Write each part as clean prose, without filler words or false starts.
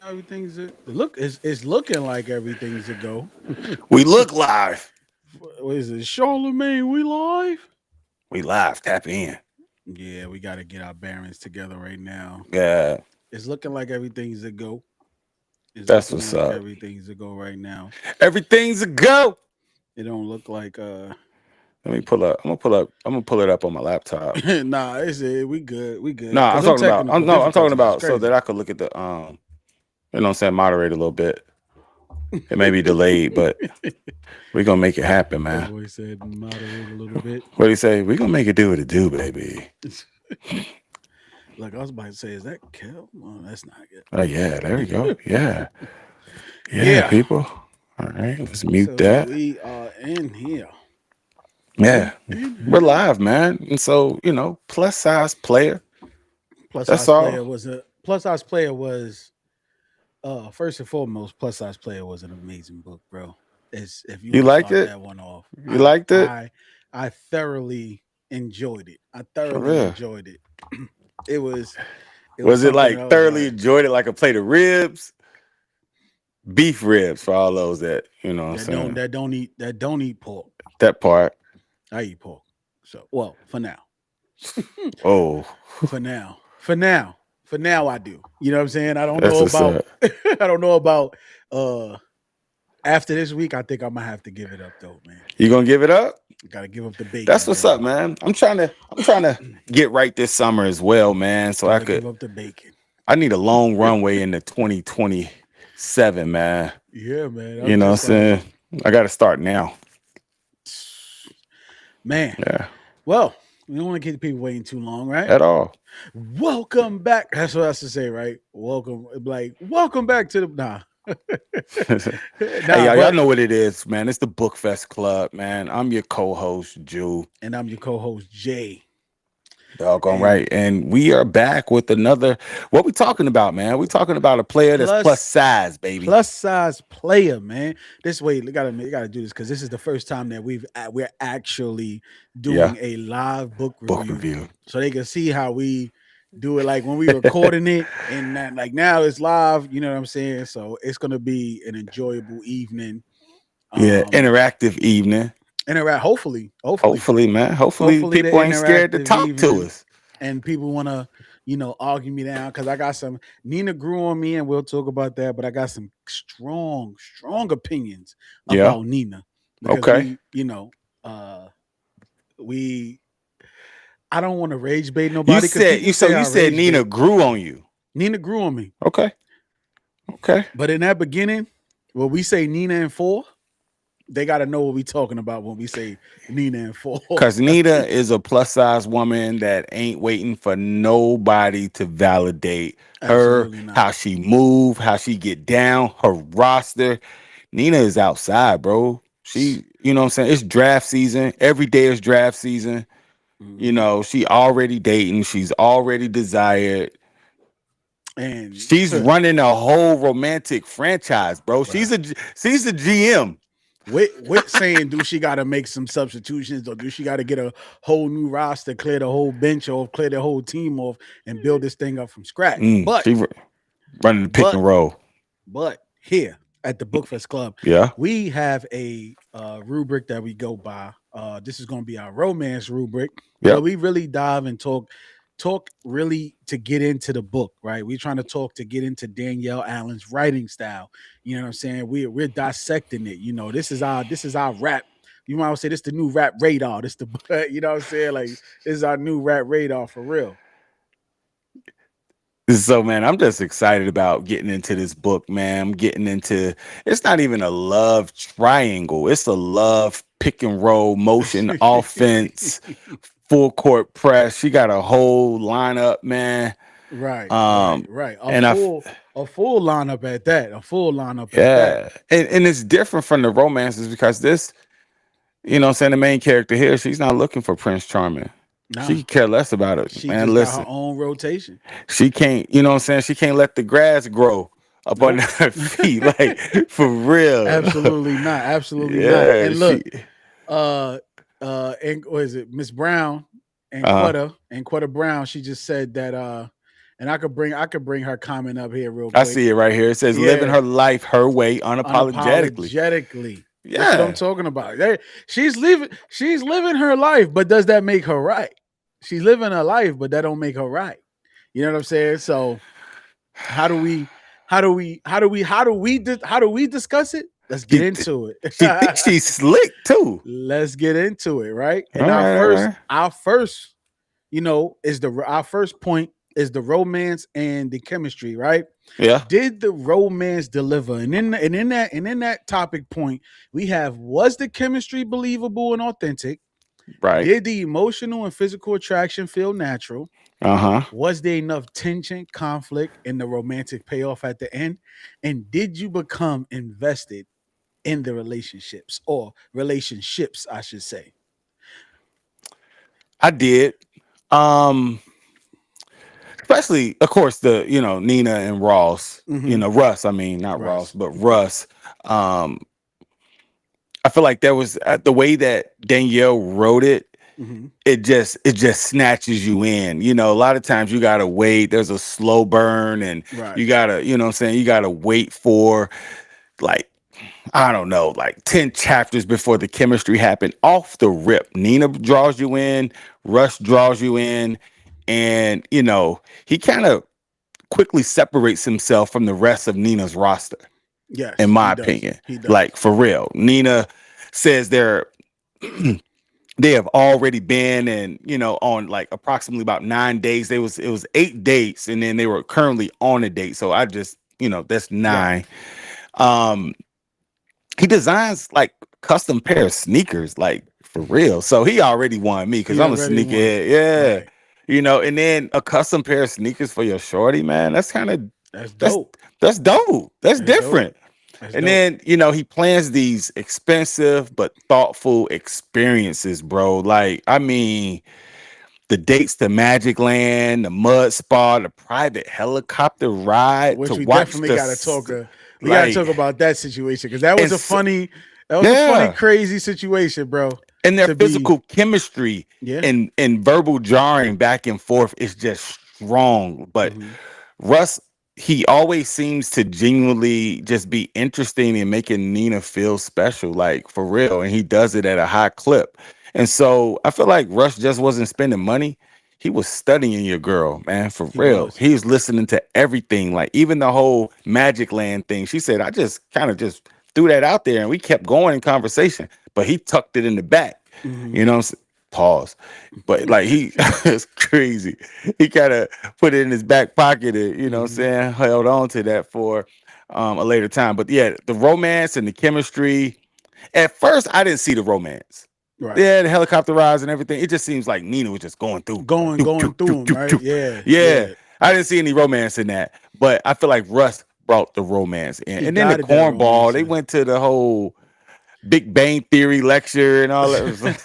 Everything's it's looking like everything's a go. We look live. What is it, Charlemagne? We live? We live. Tap in. Yeah, we got to get our bearings together right now. Yeah, It's looking like everything's a go. It's that's looking what's like up. everything's a go right now. Everything's a go. It don't look like Let me pull up. I'm gonna pull up. I'm gonna pull it up on my laptop. nah. We good. We good. Nah, Cause I'm them talking about. technical I'm talking difficulties is about so crazy. that I could look at the you know what I'm saying, moderate a little bit. It may be delayed, but we're gonna make it happen, That man. boy said moderate a little bit. What do you say? We're gonna make it do what it do, baby. Look, I was about to say, is that Kel? Oh, that's not Oh yeah, there we go. good. Yeah. Yeah, Yeah. people. All right, let's mute So that. we are in here. Yeah. We in We're here. live, man. And so, plus size player. Plus That's size all. player was a plus size player was first and foremost, plus size player was an amazing book, bro. It's, if you You want to liked start it? that one off, You liked it? I thoroughly enjoyed it. I For thoroughly real. enjoyed it. it was it was Was it something like that was thoroughly like enjoyed it like a plate of ribs? Beef ribs for all those that, you know what I'm saying? that don't eat pork. That part. I eat pork. So well, for now. Oh, For now I do. You know what I'm saying? I don't that's know what's about up. I don't know about uh after this week. I think I might have to give it up though, man. You gonna give it up? Gotta give up the That's bacon, what's up, bro. man. I'm trying to get right this summer as well, man. So Gotta give up the bacon. I need a long runway into 2027, man. Yeah, man. You know what I'm saying? I gotta start now. Man. Yeah. Well, we don't want to keep people waiting too long, right? At all. Welcome back. That's what I have to say, right? Welcome, like welcome back to the Hey, nah, y'all but know what it is, man. It's the Book Fest Club, man. I'm your co-host, Jew. and I'm your co-host Jay, Doggone and right. And we are back with another. What we talking about, man? We talking about a player that's plus plus size, baby. plus size player, man. This way, you gotta do this because this is the first time that we're actually Yeah. doing a live book Book review, review. so they can see how we do it. Like when we recording it, and that, like now it's live. You know what I'm saying? So it's gonna be an enjoyable evening. Yeah. Um, Interactive evening. interact. Hopefully, Hopefully, man. Hopefully, hopefully the people ain't scared to interactive talk to evening, us. and people want to argue me down because I got some. Nina grew on me, and we'll talk about that, but I got some strong opinions Yeah. about Nina because Okay. uh we I don't want to rage bait You nobody because said people you so say you I said rage Nina bait. grew on you. Nina grew on me, Okay. Okay. but in that beginning, when we say Nina and four, they got to know what we talking about when we say Nina and four. Cause Nita is a plus size woman that ain't waiting for nobody to validate her, Absolutely not. how she move, how she get down, her roster. Nina is outside, bro. She, you know what I'm saying? It's draft season. Every day is draft season. You Hmm. know, she already dating. She's already desired. And She's running a whole romantic franchise, bro. bruh, She's a GM. Wit saying, do she got to make some substitutions or do she got to get a whole new roster, clear the whole bench off, clear the whole team off, and build this thing up from scratch? She running the pick But, and roll. but here at the Bookfest Club, Yeah. we have a rubric that we go by. This is going to be our romance rubric, where Yep. we really dive and talk really to get into the book, right? We're trying to talk to get into Danielle Allen's writing style. You know what I'm saying? We're dissecting it. This is our rap. You might say this the new rap radar. This the you know what I'm saying? Like this is our new rap radar for real. So man, I'm just excited about getting into this book, man. I'm getting into it's not even a love triangle. It's a love pick and roll motion offense, full court press. She got a whole lineup, man. Right, right, Um right. and I A full lineup at that. A full lineup at that. yeah. And it's different from the romances because this, you know what I'm saying, the main character here, she's not looking for Prince Charming. She Nah, could care less about it. she Man, just got her listen. own rotation. She can't, you know what I'm saying? She can't let the grass grow up under Nope. her feet. Like for real. Absolutely not. Absolutely not. Yeah, And she look, uh and what is it, Miss Brown and uh Quetta Brown, she just said that and I could bring her comment up here real I quick. see it right here. It says living Yeah, her life her way unapologetically. unapologetically. That's what I'm Yeah. talking about. She's living her life, but does that make her right? She's living her life, but that don't make her right. You know what I'm saying? So how do we discuss it? Let's get She into it. she thinks she's slick too. Let's get into it, right? And All our right, all first right. our first, is our first point is the romance and the chemistry, right? Yeah. Did the romance deliver? And in that topic point, we have, was the chemistry believable and authentic? Right. Did the emotional and physical attraction feel natural? Uh-huh. Was there enough tension, conflict, and the romantic payoff at the end? And did you become invested in the relationships, I should say? I did. Um, especially of course Nina and Ross, Mm-hmm. Russ, I mean, not Ross, Russ. but Russ. Um, I feel like there was the way that Danielle wrote it, Mm-hmm. it just snatches you in. A lot of times you gotta wait. There's a slow burn, and Right. you gotta, what I'm saying, you gotta wait for like I don't know, like 10 chapters before the chemistry happened. Off the rip, Nina draws you in, Russ draws you in, and he kind of quickly separates himself from the rest of Nina's roster, in Yes, my he does. opinion. He does. Like for real. Nina says they have already been and on like approximately about 9 days. It was 8 dates, and then they were currently on a date. So I just, that's Right. nine. Um he designs like custom pair of sneakers, like for real. So he already won me because He I'm a already won. sneakerhead. Yeah. Right. And then a custom pair of sneakers for your shorty, man. That's kind of That's that's dope. that's dope. That's That's dope. different. That's And dope. then, he plans these expensive but thoughtful experiences, bro. Like, I mean, the dates to Magic Land, the mud spa, the private helicopter ride to Which we watch definitely got to talk. We got to like talk about that situation because that and was a funny, yeah, crazy situation, bro. and their To be, physical chemistry yeah. and verbal jarring back and forth is just strong. But Hmm. Russ, he always seems to genuinely just be interesting in making Nina feel special, like for real. And he does it at a high clip. And so I feel like Russ just wasn't spending money. He was studying your girl, man, for He real. was. He was listening to everything, like even the whole Magic Land thing. She said, I just kind of just threw that out there and we kept going in conversation, but he tucked it in the back. Hmm. You know what I'm saying? Pause. But like he it's crazy. He kind of put it in his back pocket and what I'm Hmm. saying, held on to that for a later time. But yeah, the romance and the chemistry. At first, I didn't see the romance. Right. Yeah, the helicopter rides and everything. It just seems like Nina was just going through, like Going, doo, going doo, through doo, them, doo, right? doo. Yeah. Yeah, Yeah. I didn't see any romance in that. But I feel like Russ brought the romance in. He And then the guided that cornball, romance they in. went to the whole Big Bang Theory lecture and all that. It was like,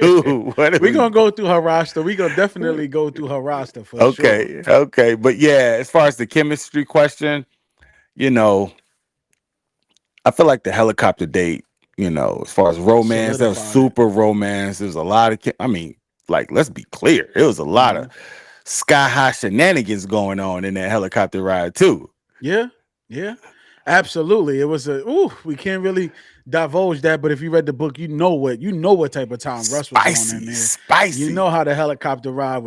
dude, what are We're we gonna go through her roster. We're gonna definitely go through her roster for sure. Okay, okay. But yeah, as far as the chemistry question, you know, I feel like the helicopter date, as far as romance, that was Solidified it. super romance. There's a lot of, I mean, like, let's be clear. It was a lot Hmm. of sky high shenanigans going on in that helicopter ride, too. Yeah, yeah, absolutely. It was a. Ooh, we can't really divulge that, but if you read the book, you know what type of time Russ was on in Spicy, there. You know spicy. how the helicopter ride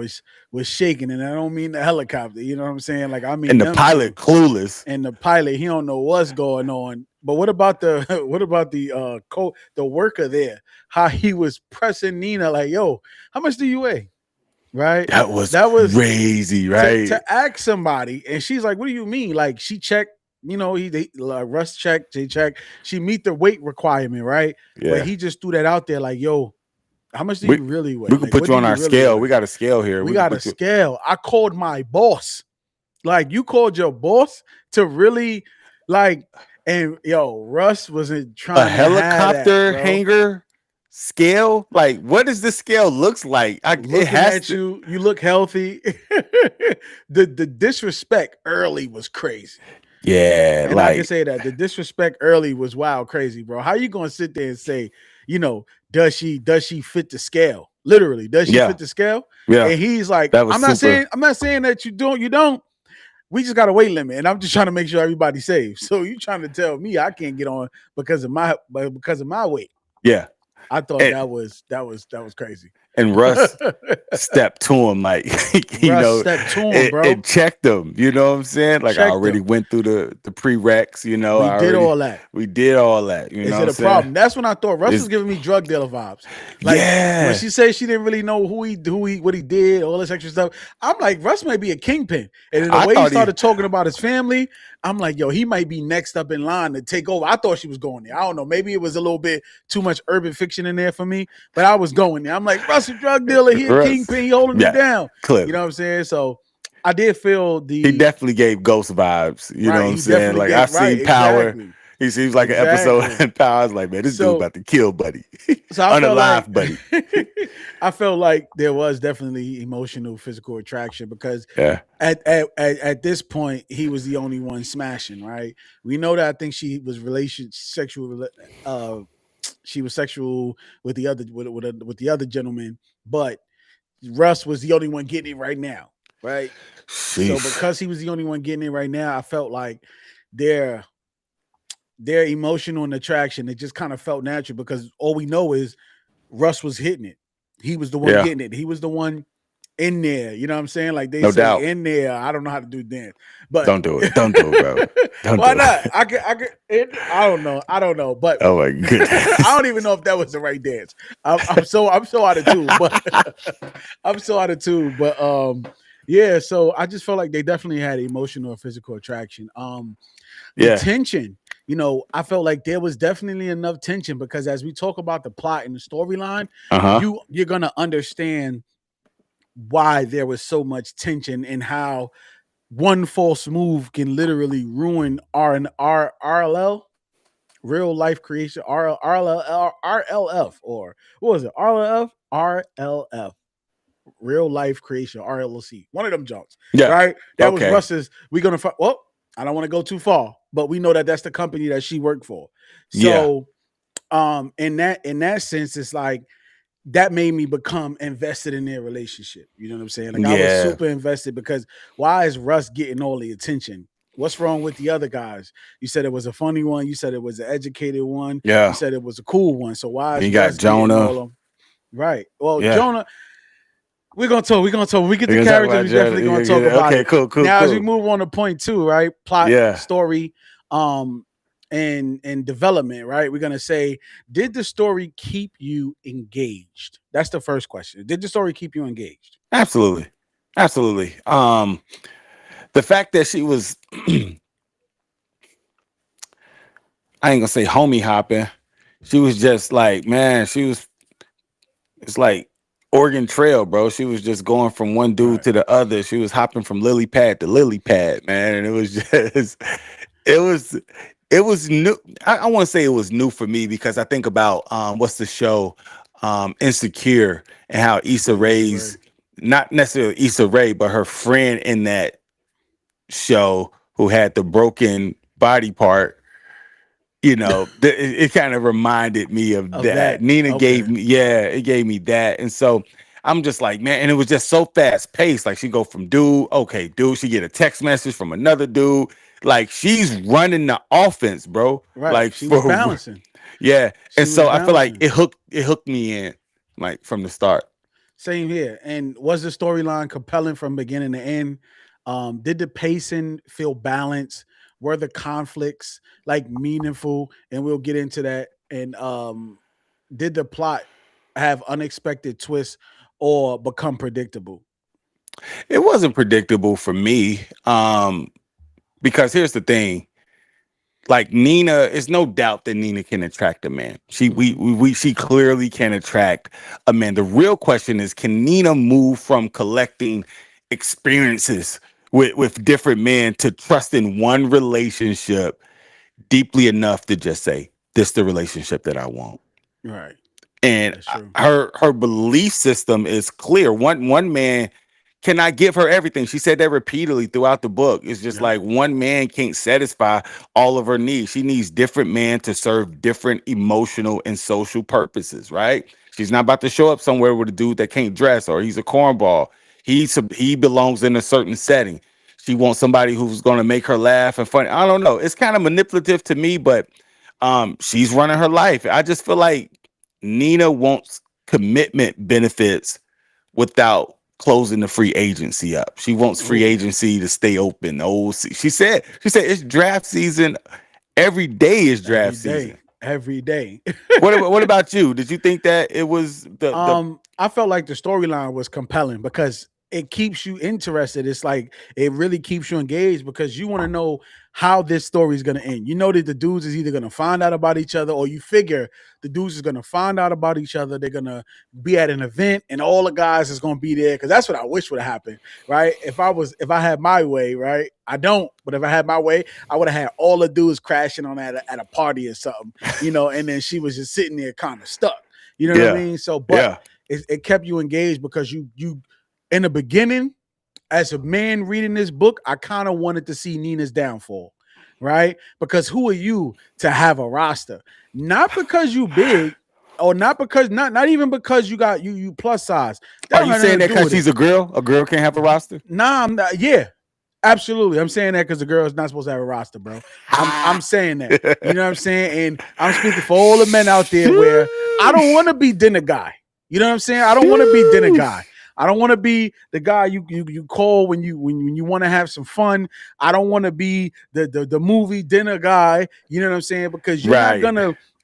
was shaking, and I don't mean the helicopter. You know what I'm saying? Like I mean And the them two. pilot clueless. And the pilot, he don't know what's going on. But what about the what about the worker there? How he was pressing Nina like, "Yo, how much do you weigh?" Right? That was That was crazy, to right? ask somebody, and she's like, "What do you mean?" Like she checked, Russ checked, they checked. She meet the weight requirement, right? But Yeah. he just threw that out there, like, "Yo, how much do We you really weigh? we could Like, put what you do on you our really scale. We weigh? got a scale here. We We could got a put you scale." I called my boss. Like, you called your boss to really, like, and yo, Russ wasn't a trying to have that, helicopter bro. hanger scale. Like, what does this scale looks like? It Looking has at to. you, you look healthy. The disrespect early was crazy. Yeah, And I can like say that the disrespect early was wild crazy, bro. How you gonna sit there and say, does she fit the scale? Literally, does she yeah, fit the scale? yeah. And he's like, That was I'm not super. saying I'm not saying that you don't. we just got a weight limit, and I'm just trying to make sure everybody's safe. So you trying to tell me I can't get on because of my weight? Yeah. I thought And that was crazy. Russ stepped to him like Russ stepped to him, and bro. checked him. You know what I'm saying? Like I Checked already him. went through the prereqs. We did all that. We did all that. You know Is what it I'm a saying? problem? That's when I thought Russ was It's, giving me drug dealer vibes. Like when yeah. she said she didn't really know what he did, all this extra stuff. I'm like, Russ may be a kingpin. And then the I way he thought he started talking about his family, I'm like, yo, he might be next up in line to take over. I thought she was going there. I don't know. Maybe it was a little bit too much urban fiction in there for me, but I was going there. I'm like, Russ a drug dealer, he a Russ. kingpin, he holding it Yeah, down. You know clearly. what I'm saying? So I did feel He the definitely gave Ghost vibes. You know right. what I'm He saying? definitely Like gave I've right, seen Power. exactly. He seems like an episode Exactly. in Power. I was like, man, this dude So about to kill Buddy. So I felt like Unalive Buddy. I felt like there was definitely emotional physical attraction because Yeah. at this point he was the only one smashing, right? We know that I think she was she was sexual with the other with the other gentleman, but Russ was the only one getting it right now, right? So Sheesh. because he was the only one getting it right now, I felt like their their emotional and attraction, it just kind of felt natural because all we know is Russ was hitting it. He was the one Yeah. getting it. He was the one in there. You know what I'm saying? Like they No say doubt. in there. I don't know how to do dance, but Don't do it. Don't do it, bro. Don't why do not? it. I don't know. I don't know, but Oh my I goodness. don't even know if that was the right dance. I'm so out of tune, but I'm so out of tune. But yeah. So I just felt like they definitely had emotional or physical attraction. The Yeah. tension, I felt like there was definitely enough tension because as we talk about the plot and the storyline, Uh-huh. you're gonna understand why there was so much tension and how one false move can literally ruin RLL, real life creation, RLF, or what was it? RLF, real life creation, RLC, one of them jokes, Yeah. right? That was Okay. Russ's. We're gonna well, I don't want to go too far, but we know that that's the company that she worked for. Yeah. So, in that sense, it's like that made me become invested in their relationship. You know what I'm saying? Like I was Yeah. super invested because why is Russ getting all the attention? What's wrong with the other guys? You said it was a funny one. You said it was an educated one. You Yeah. said it was a cool one. So why is You got Russ getting Jonah. all of them? Right. Well, Yeah. Jonah, we're gonna talk. We're gonna talk. When we get We're to gonna talk characters, about we Jonah. definitely You gonna gonna get talk it. about Okay, it. cool, cool, Now, as we cool. move on to point two, right? Plot, Yeah. story, and development, right? We're gonna say, did the story keep you engaged? That's the first question. Did the story keep you engaged? Absolutely. Absolutely. The fact that she was I ain't gonna say homie hopping. She was just like, man, it's like Oregon Trail, bro. She was just going from one dude Right. to the other. She was hopping from lily pad to lily pad, man. And it was just, it was, it was new. I want to say it was new for me because I think about what's the show, Insecure, and how Issa Yeah, Issa Rae. Rae's not necessarily Issa Rae, but her friend in that show who had the broken body part, it kind of reminded me of Of that. that. Nina gave Okay. me, yeah, it gave me that. And so I'm just like, man, and it was just so fast paced. Like she go from dude, okay, dude, she get a text message from another dude. Like she's running the offense, bro. Right. Like She was for balancing. yeah. And She was so I feel like balancing. it hooked me in like from the start. Same here. And was the storyline compelling from beginning to end? Did the pacing feel balanced? Were the conflicts like meaningful? And we'll get into that. And did the plot have unexpected twists or become predictable? It wasn't predictable for me. Because here's the thing. Like Nina, it's no doubt that Nina can attract a man. Hmm. She clearly can attract a man. The real question is, can Nina move from collecting experiences with different men to trust in one relationship deeply enough to just say, this the relationship that I want? Right. And That's true. her belief system is clear. One man cannot give her everything. She said that repeatedly throughout the book. It's just Yep. like one man can't satisfy all of her needs. She needs different men to serve different emotional and social purposes, right? She's not about to show up somewhere with a dude that can't dress or he's a cornball. He belongs in a certain setting. She wants somebody who's going to make her laugh and funny. I don't know. It's kind of manipulative to me, but she's running her life. I just feel like Nina wants commitment benefits without closing the free agency up. She wants free Ooh, agency to stay open. Oh, she said it's draft season. Every day is every draft day, season. every day. What about you? Did you think that it was the I felt like the storyline was compelling because it keeps you interested. It's like it really keeps you engaged because you want to know how this story is going to end. You know that the dudes is either going to find out about each other, or you figure the dudes is going to find out about each other. They're going to be at an event, and all the guys is going to be there because that's what I wish would have happened, right? If I had my way, right? I don't, but if I had my way, I would have had all the dudes crashing on at a party or something, and then she was just sitting there kind of stuck. You know what I yeah mean? So, but yeah it kept you engaged because you in the beginning, as a man reading this book, I kind of wanted to see Nina's downfall, right? Because who are you to have a roster? Not because you big, or not because not even because you got you plus size. That Are don't you have nothing saying to that do because with it. she's a girl? A girl can't have a roster? Nah, I'm not. Yeah, absolutely. I'm saying that because the girl is not supposed to have a roster, bro. I'm saying that. You know what I'm saying? And I'm speaking for all the men out there where I don't Sheesh. want to be dinner guy. You know what I'm saying? I don't want to be dinner guy. Sheesh. I don't want to be the guy you call when you want to have some fun. I don't want to be the movie dinner guy. You know what I'm saying? Because Right.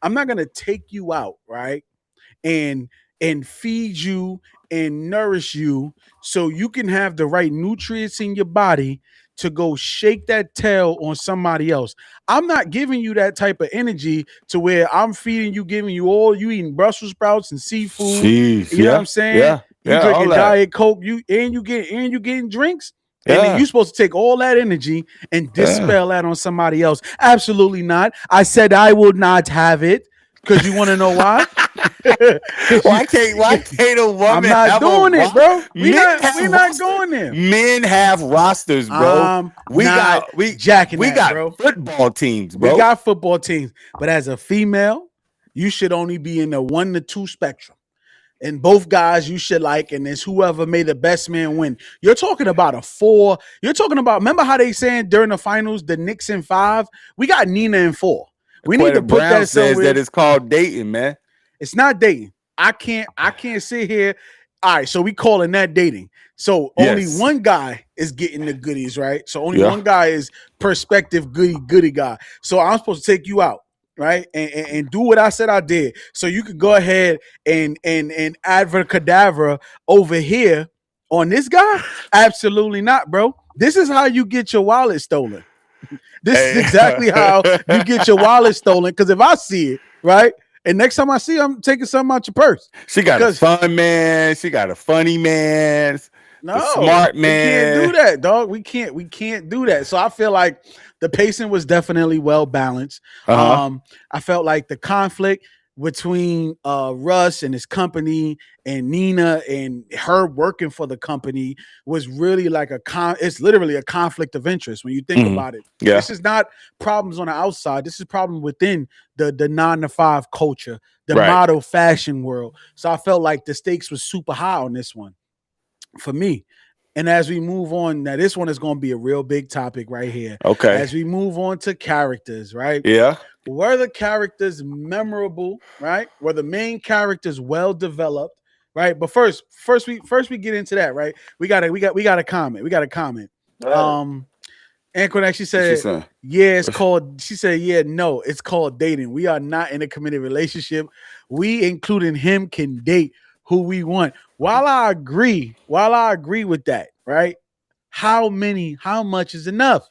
I'm not gonna take you out, right? and and feed you and nourish you so you can have the right nutrients in your body to go shake that tail on somebody else. I'm not giving you that type of energy to where I'm feeding you, giving you all you eating Brussels sprouts and seafood. Sheesh. You know what I'm Yeah. saying? Yeah. You Yeah. All drinking that. Diet Coke, you getting drinks. And then Yeah. you're supposed to take all that energy and Yeah. dispel that on somebody else. Absolutely not. I said I will not have it. Because you want to know why? Because you, why can't a I'm woman not have a doing it, roster? bro. Men We have not roster. going there. Men have rosters, bro. I'm We not got we jacking we that, got bro. football teams, We bro. got football teams, but as a female, you should only be in the 1 to 2 spectrum. And both guys you should like, and it's whoever made the best man win. You're talking about a 4. You're talking about, remember how they saying during the finals, the Knicks in 5? We got Nina in 4. We need Quetta to put Brown that says that somewhere. it's called dating, man. It's not dating. I can't sit here. All right, so we calling that dating. So only Yes. one guy is getting the goodies, right? So only Yeah. one guy is prospective goody guy. So I'm supposed to take you out, right? And do what I said I did. So you could go ahead and advercadabra over here on this guy? Absolutely not, bro. This is how you get your wallet stolen. This is Hey. exactly how you get your wallet stolen. Because if I see it, right, and next time I see it, I'm taking something out your purse. She got a Because fun man. She got a funny man. The no, smart we can't do man. that, dog. We can't do that. So I feel like the pacing was definitely well balanced. Uh huh. I felt like the conflict between Russ and his company and Nina and her working for the company was really like it's literally a conflict of interest when you think Hmm. about it. Yeah. This is not problems on the outside. This is problem within the 9 to 5 culture, the Right. model fashion world. So I felt like the stakes was super high on this one for me. And as we move on, now this one is going to be a real big topic right here. Okay. As we move on to characters, right? Yeah. Were the characters memorable, right? Were the main characters well developed, right? But first we get into that, right? We got a comment. We got a comment. Right. Um, Antoinette, she What she said, saying? yeah, it's called, she said, yeah, no, it's called dating. We are not in a committed relationship. We, including him, can date who we want. While I agree with that, right? How much is enough?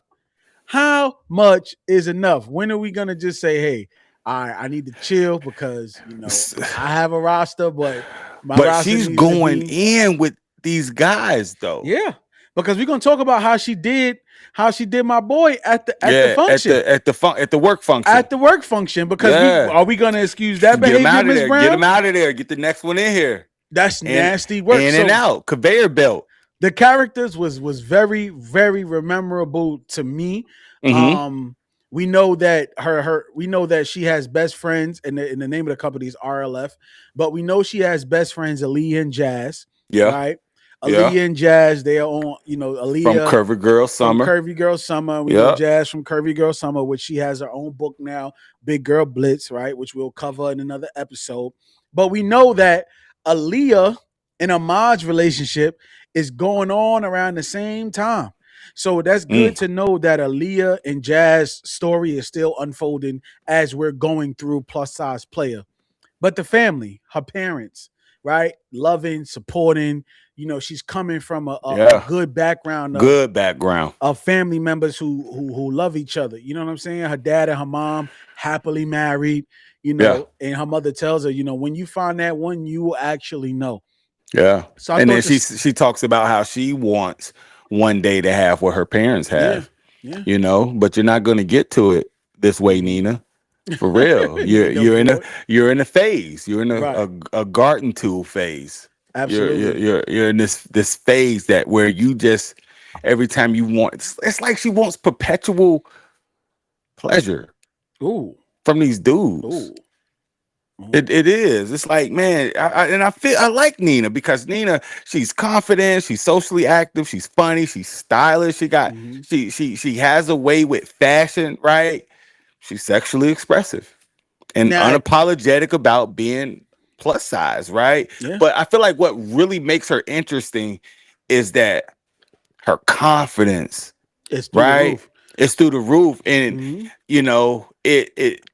How much is enough? When are we gonna just say, hey, I need to chill because I have a roster, but my But roster she's needs to going be. in with these guys though. Yeah, because we're gonna talk about how she did my boy at the Yeah, at function, the work function. at the work function. Because Yeah, are we gonna excuse that get them behavior, out of Miss there. Get them Brown? out of there. Get the next one in here. That's And nasty work. in and So out. Conveyor belt. the characters was very very memorable to me. Mm-hmm. Um, we know that we know that she has best friends, and the name of the company is RLF, but we know she has best friends Ali and Jazz, Yeah. right? Yeah. Aaliyah and Jazz, they are on, From Aaliyah Curvy Girl from Summer. Curvy Girl Summer. We know Yeah. Jazz from Curvy Girl Summer, which she has her own book now, Big Girl Blitz, right? Which we'll cover in another episode. But we know that Aaliyah and Ahmad's relationship is going on around the same time. So that's Mm. good to know that Aaliyah and Jazz story is still unfolding as we're going through Plus Size Player. But the family, her parents, right? Loving, supporting, she's coming from a Yeah. good background Good background. of family members who love each other. You know what I'm saying? Her dad and her mom happily married, Yeah. and her mother tells her, when you find that one, you will actually know. Yeah. So I And then thought she this, she talks about how she wants one day to have what her parents yeah, have, yeah. but you're not going to get to it this way, Hmm. Nina. For real. You're Nina you're in a boy. you're in a phase. You're in Right. a garden tool phase. You're Absolutely. you're you're in this phase that where you just every time you want it's like she wants perpetual pleasure Ooh. from these dudes. Ooh. It Ooh. it is. It's like, man, and I feel I like Nina because Nina, she's confident, she's socially active, she's funny, she's stylish. Hmm. She has a way with fashion, right? She's sexually expressive and Now, unapologetic about being plus size, right? yeah, But I feel like what really makes her interesting is that her confidence, it's through the right? roof. It's through the roof. And Hmm. it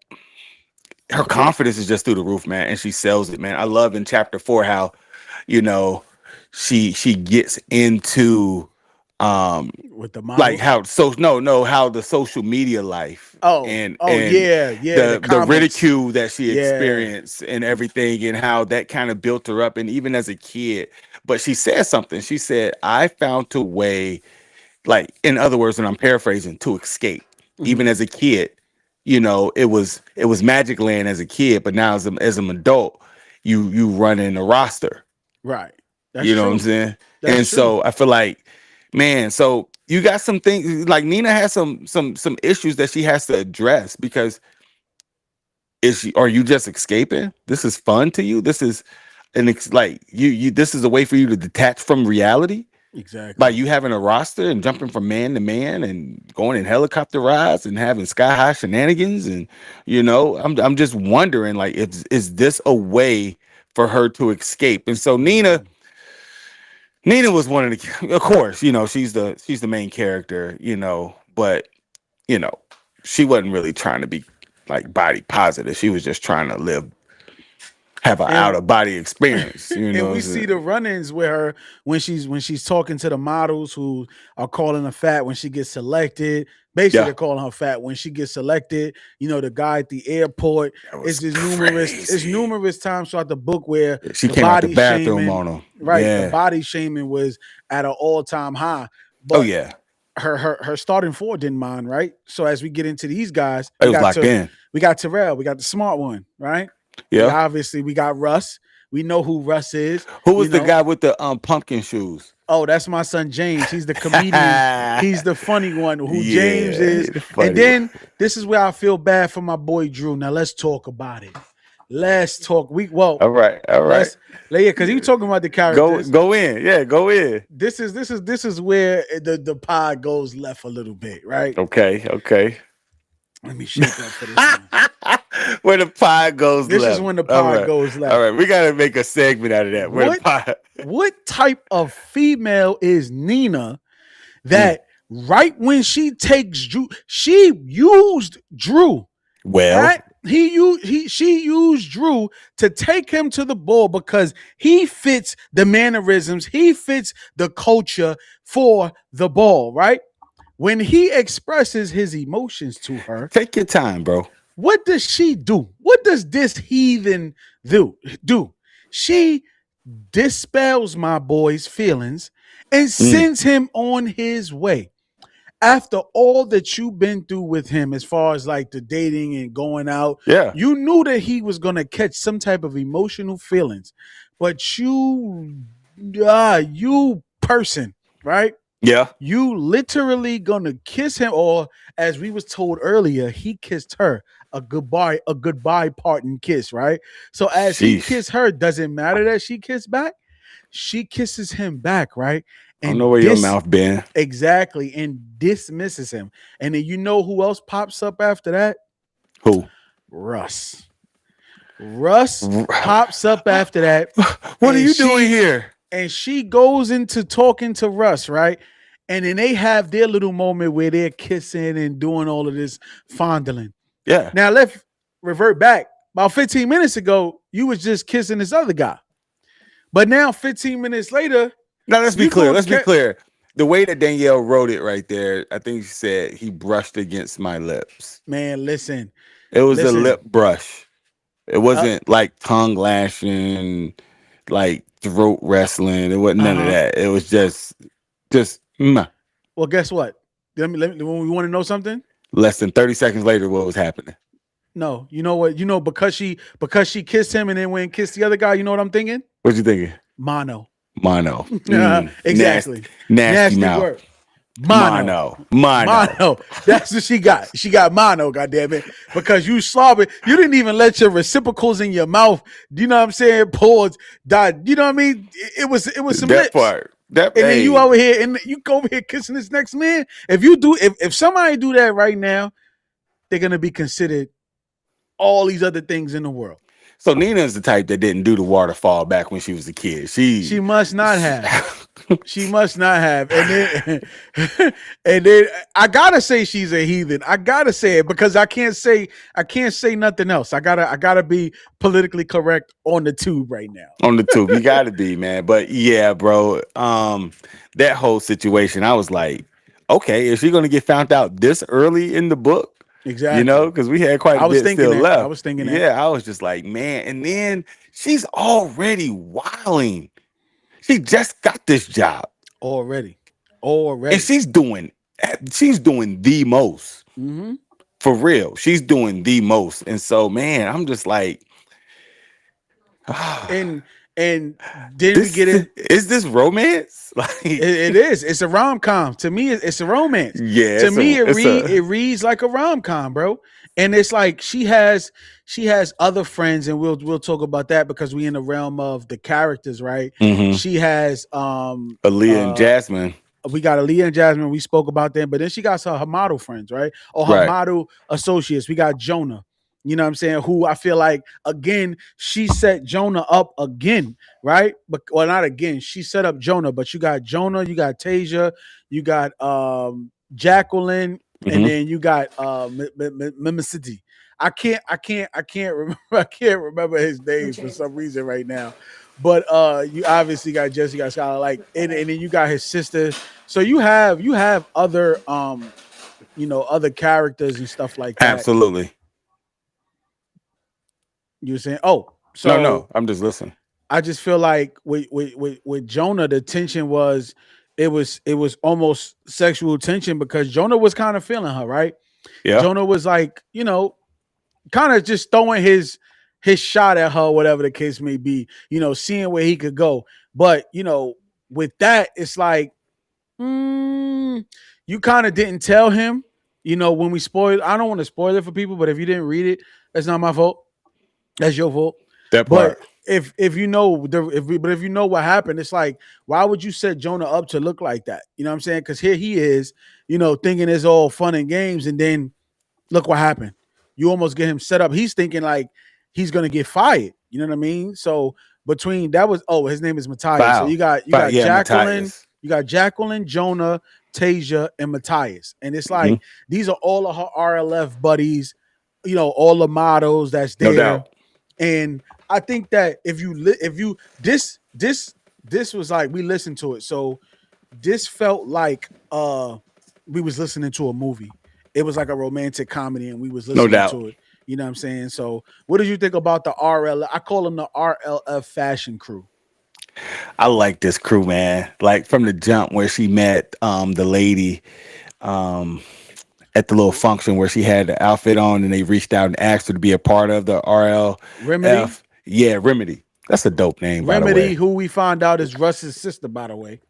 her confidence is just through the roof, man, and she sells it, man. I love in chapter 4 how, you know, she gets into um With the like models. how so no how the social media life Oh, and yeah, yeah. The the comments. ridicule that she Yeah. experienced and everything and how that kind of built her up and even as a kid. But she said something. She said, I found a way, like in other words, and I'm paraphrasing, to escape. Hmm. Even as a kid, it was Magic Land as a kid, but now as an adult, you run in a roster. Right. That's You know what I'm true. saying? That's And true. so I feel like, man, so you got some things like Nina has some issues that she has to address because are you just escaping? This is fun to you. This is like you this is a way for you to detach from reality by Exactly. you having a roster and jumping from man to man and going in helicopter rides and having sky high shenanigans and I'm just wondering like is this a way for her to escape? And so Nina Hmm. Nina was one of the, of course, she's the main character, but you know, she wasn't really trying to be like body positive. She was just trying to have an out And of body experience, and we see the run-ins with her when she's talking to the models who are calling her fat when she gets selected. Basically, Yeah, they're calling her fat when she gets selected. The guy at the airport. that It's was just numerous. It's crazy. numerous times throughout the book where She the came out the body bathroom shaming, on him. right? The Yeah. body shaming was at an all-time high, Oh but yeah. her starting four didn't mind, right? So as we get into these guys, It was locked in. we got Terrell, we got the smart one, right? Yeah. We got Russ. We know who Russ is. Who You was the know, guy with the pumpkin shoes? oh, that's my son James. He's the comedian. Yeah, He's the funny one who James is. the And funny one. then this is where I feel bad for my boy Drew. Now let's talk about it. Let's talk. All right, all right. Let's yeah, because you talking about the Go characters. go in. Yeah, go in. This is where the pod goes left a little bit, right? Okay, okay. Let me shape up for this one. Where the pie goes This is left. when the All pod right. goes All left. right. We gotta make a segment out of that. Where the What pie what type of female is Nina Mm. that right when she takes Drew, she used Drew. Well, Right? She used Drew to take him to the ball because he fits the mannerisms, he fits the culture for the ball, right? When he expresses his emotions to her, take your time, bro. what does she do? What does this heathen do? She dispels my boy's feelings and Mm. sends him on his way. After all that you've been through with him, as far as like the dating and going out, Yeah. you knew that he was going to catch some type of emotional feelings. But you person, right? Yeah. You literally gonna kiss him, or as we was told earlier, he kissed her a goodbye parting kiss, right? So as he Sheesh. kissed her, does it matter that she kissed back? She kisses him back, right? I don't know And where your this mouth been. exactly and dismisses him. And then you know who else pops up after that? Who? Russ. Russ pops up after that, What are and you doing she here? and she goes into talking to Russ, right? And then they have their little moment where they're kissing and doing all of this fondling. Yeah. Now let's revert back. About 15 minutes ago, you was just kissing this other guy. But now 15 minutes later, Now let's be you clear. going Let's be to clear. The way that Danielle wrote it right there, I think she said he brushed against my lips. man, listen. It was a Listen. lip brush. It Uh wasn't like tongue lashing, like throat wrestling. It wasn't none of huh. that. It was just Well, guess what? Let me when we want to know something? less than 30 seconds later, what was happening? No, you know what? You know because she kissed him and then went and kissed the other guy. You know what I'm thinking? What you thinking? Mono. Mono. Nasty, Exactly. nasty Nasty mouth. word. Mono. Mono. Mono. That's what she got. She got mono, goddamn it. Because you slobbered. You didn't even let your reciprocals in your mouth. Do you know what I'm saying? Pause. Died. You know what I mean? It was some That lips. part. That And then you hey. over here and you go over here kissing this next man. If somebody do that right now, they're gonna be considered all these other things in the world. So Nina's the type that didn't do the waterfall back when she was a kid. She must not She have. She must not have. And then and then I gotta say she's a heathen. I gotta say it because I can't say nothing else. I gotta be politically correct on the tube right now. on the tube. You gotta be, man. But yeah, bro. That whole situation, I was like, okay, is she gonna get found out this early in the book? Exactly. Because we had quite a I was bit thinking still that. I left. was thinking that Yeah, I was just like, man. And then she's already wilding. She just got this job, already. and Already. she's doing the most Mm-hmm. for real. She's doing the most, and so man, I'm just like, And then we get this it. is this romance? It is. It's a rom com. To me, it's a romance. Yeah, To it's me, a it's it a reads like a rom com, bro. And it's like she has other friends, and we'll talk about that because we in the realm of the characters, right? mm-hmm. She has Aaliyah and Jasmine, we got Aaliyah and Jasmine. We spoke about them, but then she got her model friends, right? Or her right? model associates. We got Jonah. You know what I'm saying? Who I feel like again she set Jonah up again, right? But well, not again. She set up Jonah, but you got Jonah, you got Tasia, you got Jacqueline, and Mm-hmm. then you got Mimicity. I can't remember. I can't remember his name for some reason right now. But you obviously got Jesse, got Skylar, like, and then you got his sister. So you have other other characters and stuff like that. Absolutely. You were saying, oh, No, no, so I'm just listening. I just feel like with Jonah, the tension was it was almost sexual tension because Jonah was kind of feeling her, right? Yeah, Jonah was like, kind of just throwing his shot at her, whatever the case may be, seeing where he could go. But with that, it's like, you kind of didn't tell him, when we spoiled. I don't want to spoil it for people, but if you didn't read it, that's not my fault. That's your fault. that But part. if you know if you know what happened, it's like, why would you set Jonah up to look like that? You know what I'm saying? Because here he is, thinking it's all fun and games, and then look what happened. You almost get him set up. He's thinking like he's gonna get fired. You know what I mean? So between that was his name is Matthias. So Foul, you got yeah, Jacqueline, Matthias. Jonah, Tasia, and Matthias. And it's Hmm. like these are all of her RLF buddies, all the models that's No there. doubt. And I think that if you this was like we listened to it. So this felt like we was listening to a movie. It was like a romantic comedy and we was No listening doubt. to it. You know what I'm saying? So what did you think about the RL? I call them the RLF fashion crew. I like this crew, man. Like from the jump where she met the lady um at the little function where she had the outfit on and they reached out and asked her to be a part of the Remedy. RLF. Yeah, Remedy. That's a dope name, by the way. Remedy, who we find out is Russ's sister, by the way.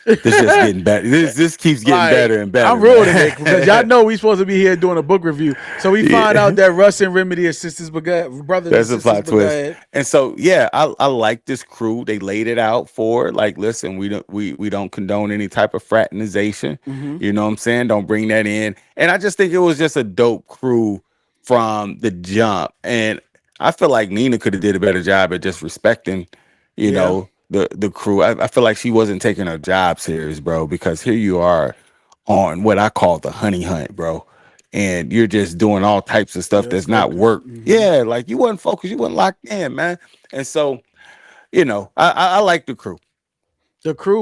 This just getting better. This keeps getting Like better and I'm better, ruining it because y'all man. know we supposed to be here doing a book review. So we find out Yeah. that Russ and Remedy are sisters, but brothers and That's a sisters. plot But go twist. ahead. And so yeah, I like this crew. They laid it out for like, listen, we don't condone any type of fraternization. Hmm. You know what I'm saying? Don't bring that in. And I just think it was just a dope crew from the jump. And I feel like Nina could have did a better job at just respecting, Yeah, the crew. I feel like she wasn't taking her job serious, bro, because here you are on what I call the honey hunt, bro, and you're just doing all types of stuff you're that's not focused. work. Hmm. Yeah, like you wasn't focused, you wasn't locked in, man. And so, I like the crew. The crew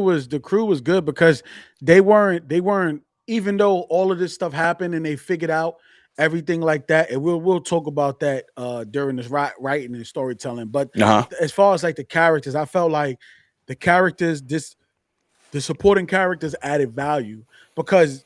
was good because they weren't even though all of this stuff happened and they figured out everything like that, and we'll talk about that during this writing and storytelling. But Uh-huh. as far as like the characters, I felt like the characters this the supporting characters added value because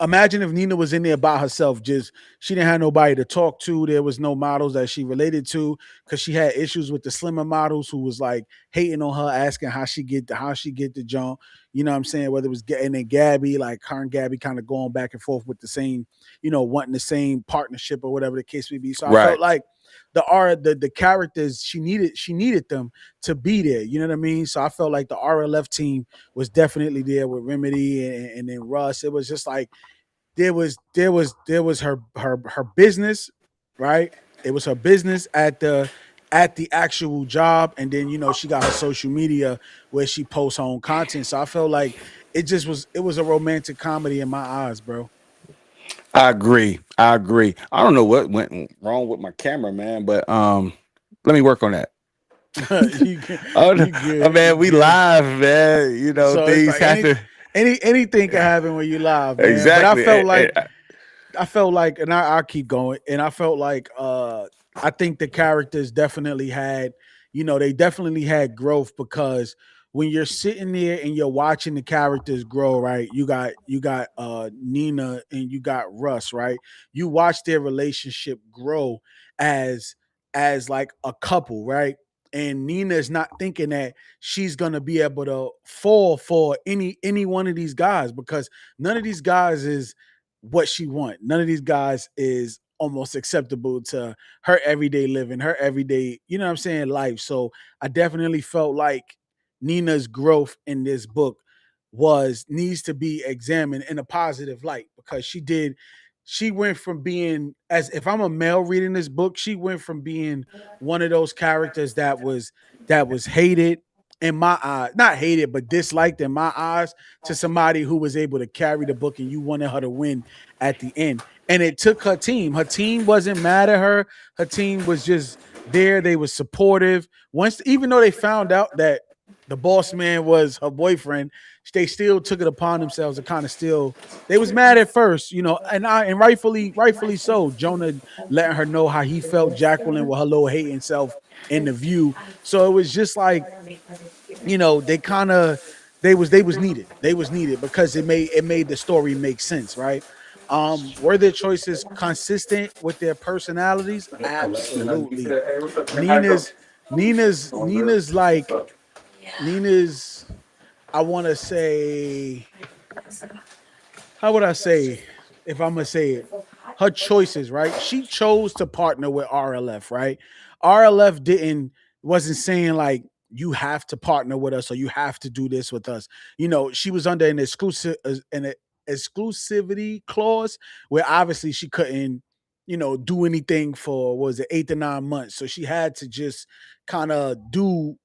imagine if Nina was in there by herself, just she didn't have nobody to talk to. There was no models that she related to because she had issues with the slimmer models who was like hating on her, asking how she get the jump. You know what I'm saying? Whether it was and then Gabby, like her and Gabby kind of going back and forth with the same, wanting the same partnership or whatever the case may be. So I felt Right. like the characters she needed them to be there. You know what I mean? So I felt like the RLF team was definitely there with Remedy and then Russ. It was just like there was her business, right? It was her business at the actual job, and then she got her social media where she posts her own content. So I felt like it was a romantic comedy in my eyes, bro. I agree. I agree. I don't know what went wrong with my camera, man, but let me work on that. you good, Oh, no. you Oh, good, you man, we good. live, man. So it's Things like happen. anything can happen when you live, man. But I Exactly. felt like and I'll keep going. And I felt like I think the characters definitely they definitely had growth because when you're sitting there and you're watching the characters grow, right? You got Nina and you got Russ, right? You watch their relationship grow as like a couple, right? And Nina is not thinking that she's gonna be able to fall for any one of these guys because none of these guys is what she want. None of these guys is almost acceptable to her everyday living, her everyday, you know what I'm saying, life. So I definitely felt like Nina's growth in this book was needs to be examined in a positive light because she went from being as if I'm a male reading this book, she went from being one of those characters that was hated in my eyes, not hated, but disliked in my eyes to somebody who was able to carry the book and you wanted her to win at the end. And it took her team. Her team wasn't mad at her. Her team was just there. They were supportive. Once, even though they found out that the boss man was her boyfriend, they still took it upon themselves to kind of still. They was mad at first, and rightfully so. Jonah letting her know how he felt Jacqueline with her little hating self in the view. So it was just like they kind of they was needed. They was needed because it made the story make sense, right? Were their choices consistent with their personalities? Absolutely. Nina's Nina's like Nina's I want to say, how would I say, if I'm gonna say it, her choices, right? She chose to partner with RLF, right? RLF wasn't saying like you have to partner with us or you have to do this with us. She was under an exclusivity clause where obviously she couldn't, do anything for what was it 8 to 9 months. So she had to just kind of do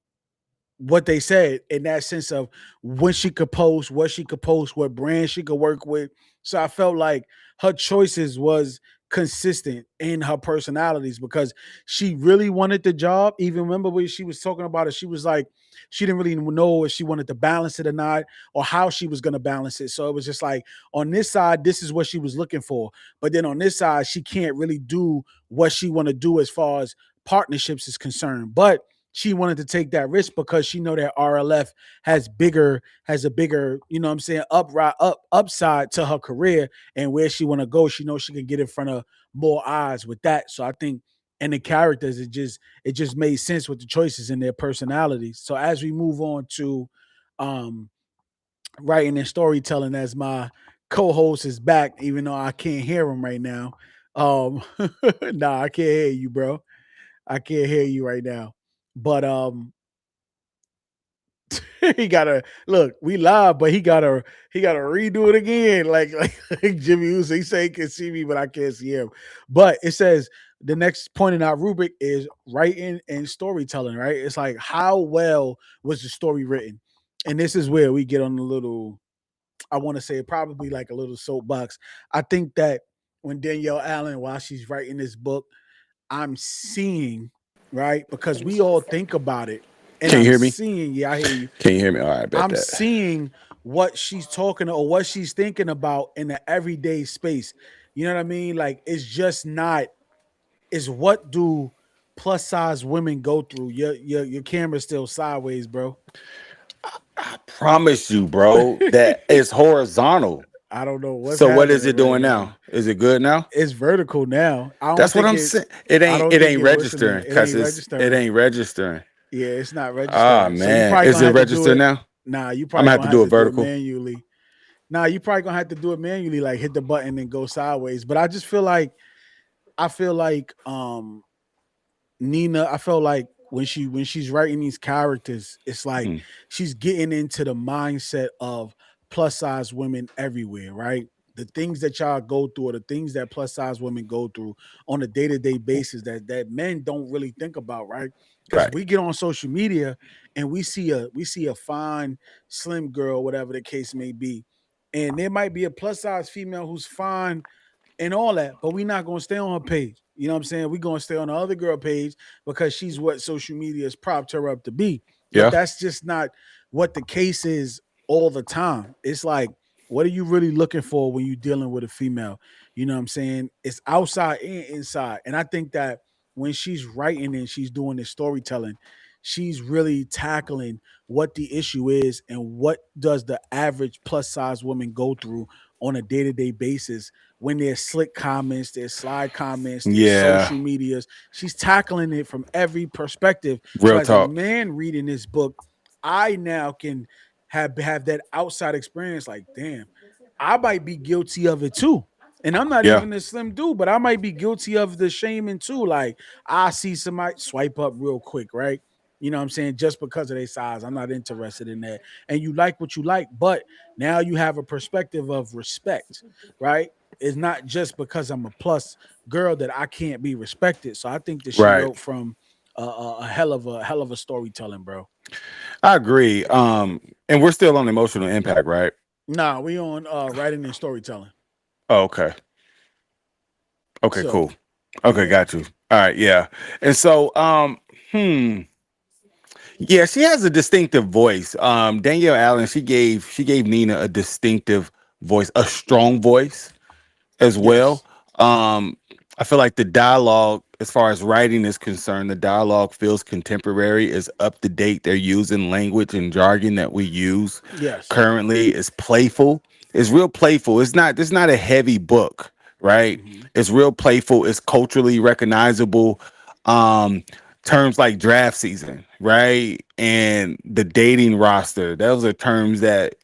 what they said in that sense of when she could post, what she could post, what brand she could work with. So I felt like her choices was consistent in her personalities because she really wanted the job. Even remember when she was talking about it, she was like, she didn't really know if she wanted to balance it or not, or how she was going to balance it. So it was just like on this side, this is what she was looking for, but then on this side, she can't really do what she want to do as far as partnerships is concerned. But she wanted to take that risk because she know that RLF has a bigger, what I'm saying, upside to her career and where she want to go. She knows she can get in front of more eyes with that. So I think and the characters, it just made sense with the choices and their personalities. So as we move on to um writing and storytelling, as my co-host is back, even though I can't hear him right now. Um, nah, I can't hear you, bro. I can't hear you right now. But he gotta look. We live, but he gotta redo it again. Like Jimmy Uso, he say he can see me, but I can't see him. But it says the next point in our rubric is writing and storytelling. Right? It's like how well was the story written, and this is where we get on a little. I want to say probably like a little soapbox. I think that when Danielle Allen, while she's writing this book, I'm seeing, right? Because we all think about it. And Can you I'm hear me? seeing, yeah, I hear you. Can you hear me? All right, I bet I'm that. seeing what she's talking or what she's thinking about in the everyday space. You know what I mean? Like it's just not, is what do plus size women go through? Your camera's still sideways, bro. I promise you, bro, that it's horizontal. I don't know what's So what is happening it right doing now. now? Is it good now? It's vertical now. That's what I'm saying. It I ain't don't it think ain't it what's in registering it. It because ain't it registering. ain't registering. Yeah, it's not Ah registering. So you man, probably is gonna it have to do register it. now? Nah, you I'm probably gonna have to gonna have do it to do it vertical. manually. Nah, you probably gonna have to do it manually, like hit the button and go sideways. But I just feel like I feel like Nina, I felt like when she's writing these characters, it's like Hmm. she's getting into the mindset of plus size women everywhere, right? The things that y'all go through, or the things that plus size women go through on a day to day basis that men don't really think about, right? Because Right. we get on social media and we see a fine, slim girl, whatever the case may be, and there might be a plus size female who's fine and all that, but we're not gonna stay on her page. You know what I'm saying? We're gonna stay on the other girl page because she's what social media has propped her up to be. But Yeah. that's just not what the case is all the time. It's like, what are you really looking for when you're dealing with a female? You know what I'm saying? It's outside and inside. And I think that when she's writing and she's doing this storytelling, she's really tackling what the issue is and what does the average plus size woman go through on a day-to-day basis when there's slick comments, there's slide comments, there's Yeah. social medias. She's tackling it from every perspective. So Real as a talk. man reading this book, I now can have that outside experience. Like, damn, I might be guilty of it too. And I'm not Yeah. even a slim dude, but I might be guilty of the shaming too. Like, I see somebody swipe up real quick, right? You know what I'm saying? Just because of their size, I'm not interested in that. And you like what you like, but now you have a perspective of respect, right? It's not just because I'm a plus girl that I can't be respected. So I think that she Right. wrote from a hell of a storytelling, bro. I agree. And we're still on emotional impact, right? Nah, we on writing and storytelling. Oh, okay. Okay, So cool. Okay, yeah. got you. All right, yeah. And so, yeah, she has a distinctive voice. Danielle Allen, she gave Nina a distinctive voice, a strong voice as well. Yes. Um, I feel like the dialogue, as far as writing is concerned, the dialogue feels contemporary, is up to date. They're using language and jargon that we use Yes. currently. Is playful. It's real playful. It's not a heavy book, right? Hmm. It's real playful. It's culturally recognizable. Um, terms like draft season, right? And the dating roster. Those are terms that,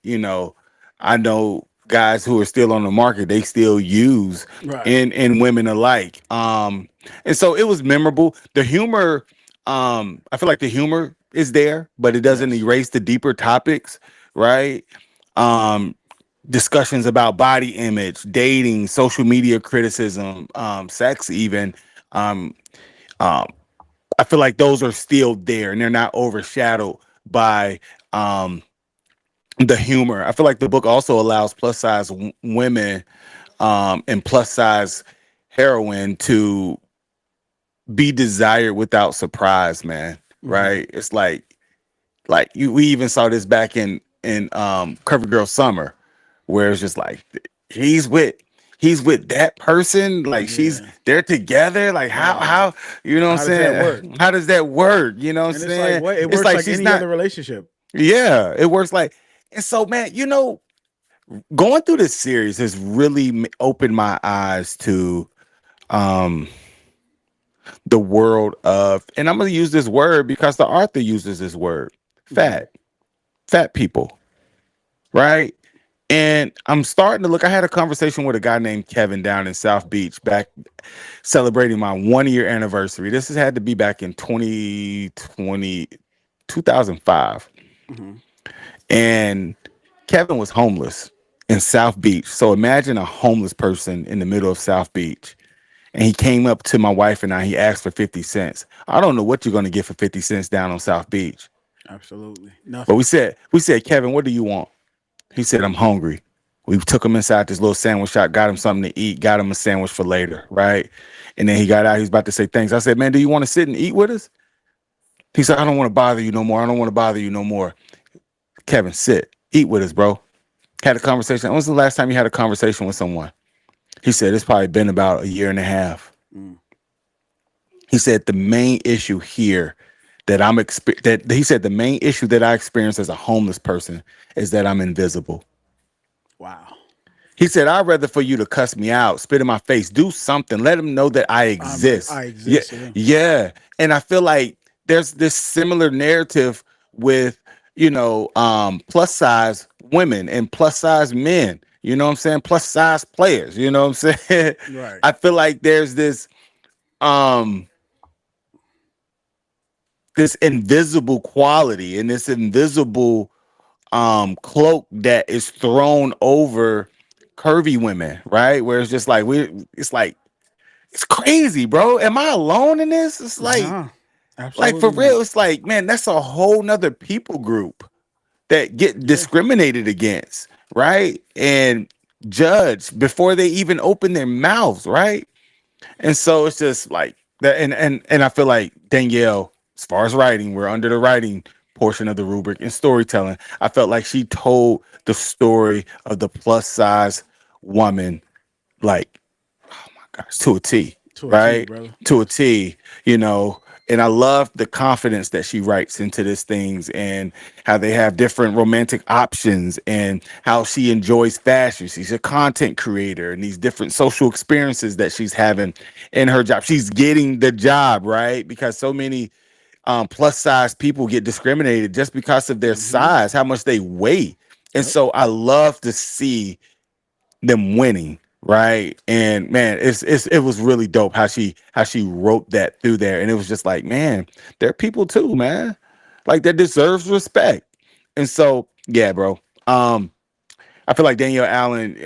I know guys who are still on the market, they still use Right. in women alike. And so it was memorable. The humor, I feel like the humor is there, but it doesn't Yes. erase the deeper topics, right? Um, discussions about body image, dating, social media criticism, sex, even. Um, um, I feel like those are still there and they're not overshadowed by um, the humor. I feel like the book also allows plus size women and plus size heroine to be desired without surprise, man. Hmm. Right? It's like we even saw this back in Curvy Girl Summer, where it's just like he's with he's with that person, like Yeah. they're together, like Right. how you know what I'm How does that work? saying? How does that work? You know what I'm And it's like saying? what it It's works like like she's any not. other relationship. Yeah, it works like. And so, man, going through this series has really opened my eyes to um the world of, and I'm going to use this word because the author uses this word, Hmm. fat people, right? And I'm starting to look. I had a conversation with a guy named Kevin down in South Beach back celebrating my 1 year anniversary. This has had to be back in 2020, 2005. Mhm. And Kevin was homeless in South Beach. So imagine a homeless person in the middle of South Beach. And he came up to my wife and I, he asked for 50 cents. I don't know what you're going to get for 50 cents down on South Beach. Absolutely But nothing. we said, Kevin, what do you want? He said, I'm hungry. We took him inside this little sandwich shop, got him something to eat, got him a sandwich for later, right? And then he got out, he was about to say thanks. I said, man, do you want to sit and eat with us? He said, I don't want to bother you no more. I don't want to bother you no more. Kevin, sit, eat with us, bro. Had a conversation. When was the last time you had a conversation with someone? He said, it's probably been about a year and a half. Mm. He said, the main issue here that he said the main issue that I experience as a homeless person is that I'm invisible. Wow. He said, I'd rather for you to cuss me out, spit in my face, do something, let them know that I exist. I Yeah, exist. Yeah. yeah. And I feel like there's this similar narrative with, plus size women and plus size men, you know what I'm saying? Plus size players, you know what I'm saying? Right. I feel like there's um this invisible quality and this invisible cloak that is thrown over curvy women, right? Where it's just like it's like it's crazy, bro. Am I alone in this? It's Nah. like for Absolutely not. real, it's like, man, that's a whole nother people group that get Yeah. discriminated against, right? And judged before they even open their mouths, right? And so it's just like that, and I feel like Danielle, as far as writing, we're under the writing portion of the rubric and storytelling. I felt like she told the story of the plus size woman like, gosh, to a T, To a T, right? brother. To a Yes. T, you know. And I love the confidence that she writes into these things and how they have different romantic options and how she enjoys fashion. She's a content creator and these different social experiences that she's having in her job. She's getting the job, right? Because so many plus size people get discriminated just because of their Mm-hmm. size, how much they weigh. And Yep. so I love to see them winning, right? And man, it was really dope how she wrote that through there, and it was just like, man, they're people too, man, like that deserves respect. And so yeah, bro. I feel like Danielle Allen,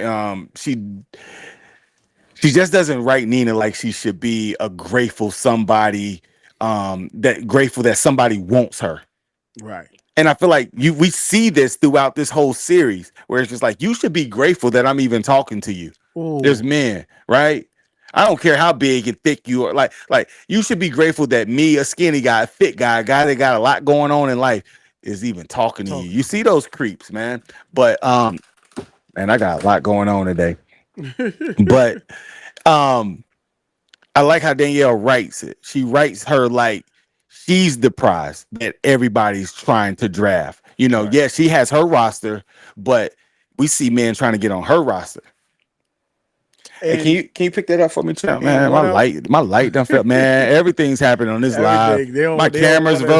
she just doesn't write Nina like she should be a grateful somebody, that grateful that somebody wants her. Right. And I feel like we see this throughout this whole series where it's just like you should be grateful that I'm even talking to you. There's Oh. men, right? I don't care how big and thick you are. Like you should be grateful that me, a skinny guy, a fit guy, a guy that got a lot going on in life, is even talking to you. Talking You to see those creeps, man. But man, I got a lot going on today. you. But um I like how Danielle writes it. She writes her like she's the prize that everybody's trying to draft. You know, Right. yeah, she has her roster, but we see men trying to get on her roster. Hey, And can you pick that up for me, champ? and Man, what else? my light done felt, man. Everything's happening on this live. Everything. My They don't camera's want us.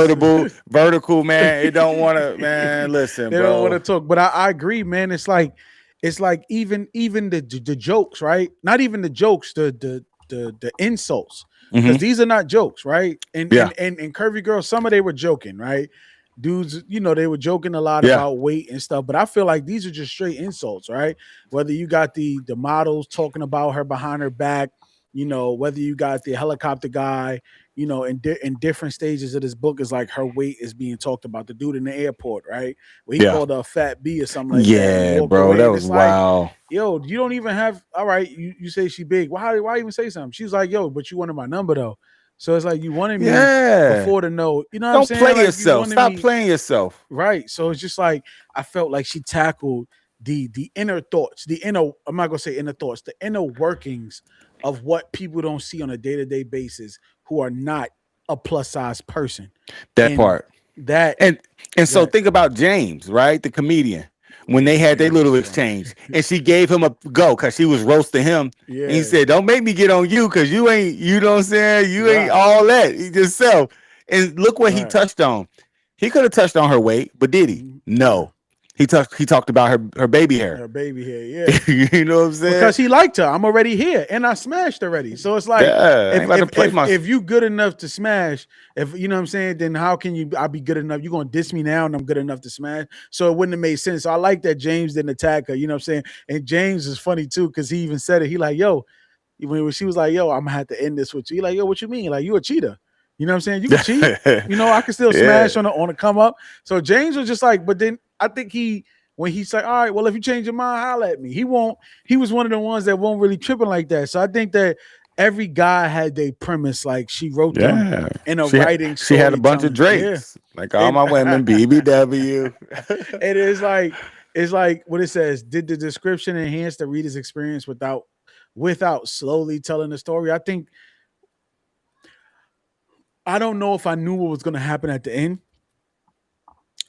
vertical, man. It don't want to, man. Listen, They don't want bro. to talk. But I agree, man. It's like even the jokes, right? Not even the jokes, the insults. Because Hmm. these are not jokes, right? Yeah, And Curvy Girl, some of they were joking, right? Dudes, they were joking a lot yeah, about weight and stuff, but I feel like these are just straight insults, right? Whether you got the models talking about her behind her back, whether you got the helicopter guy, in different stages of this book is like her weight is being talked about. The dude in the airport, right? Where he yeah, called her a fat B or something like that, and he yeah, walked bro. That away. And was it's like, wild. yo, you don't even have. All right, you say she big. Why even say something? She's like, yo, but you wanted my number though. So it's like you wanted me Yeah. before to know. You know what I'm Don't saying? play Like you yourself. wanted Stop me playing yourself. right. So it's just like I felt like she tackled the inner thoughts, the inner. I'm not gonna say inner thoughts, the inner workings of what people don't see on a day to day basis who are not a plus size person, That and part. that And so that think about James, right? The comedian. When they had their James is little funny. exchange and she gave him a go because she was roasting him. And he Yeah, said, don't make me get on you because you ain't, you know what I'm saying? You ain't right, all that. He just self. And look what he right. touched on. He could have touched on her weight, but did he? Mhm. Yeah, No. He talked about her baby hair. Her baby hair, yeah. You know what I'm saying? Because he liked her. I'm already here, and I smashed already. So it's like, Yeah, I ain't if about to if play if my. if you good enough to smash, if you know what I'm saying, then how can you? I be good enough. You gonna diss me now, and I'm good enough to smash. So it wouldn't have made sense. So I like that James didn't attack her. You know what I'm saying? And James is funny too because he even said it. He like, yo, when she was like, yo, I'm gonna have to end this with you. He like, yo, what you mean? Like, you a cheater? You know what I'm saying? You can cheat. You know, I can still Yeah, smash on a come up. So James was just like, but then I think when he's like, all right, well, if you change your mind, holler at me. He won't. He was one of the ones that won't really tripping like that. So I think that every guy had their premise. Like she wrote them yeah. in a She had writing she had a bunch of storytelling. Yeah. Drakes, like all And my women, BBW. it is like it's like what it says. Did the description enhance the reader's experience without slowly telling the story? I don't know if I knew what was going to happen at the end.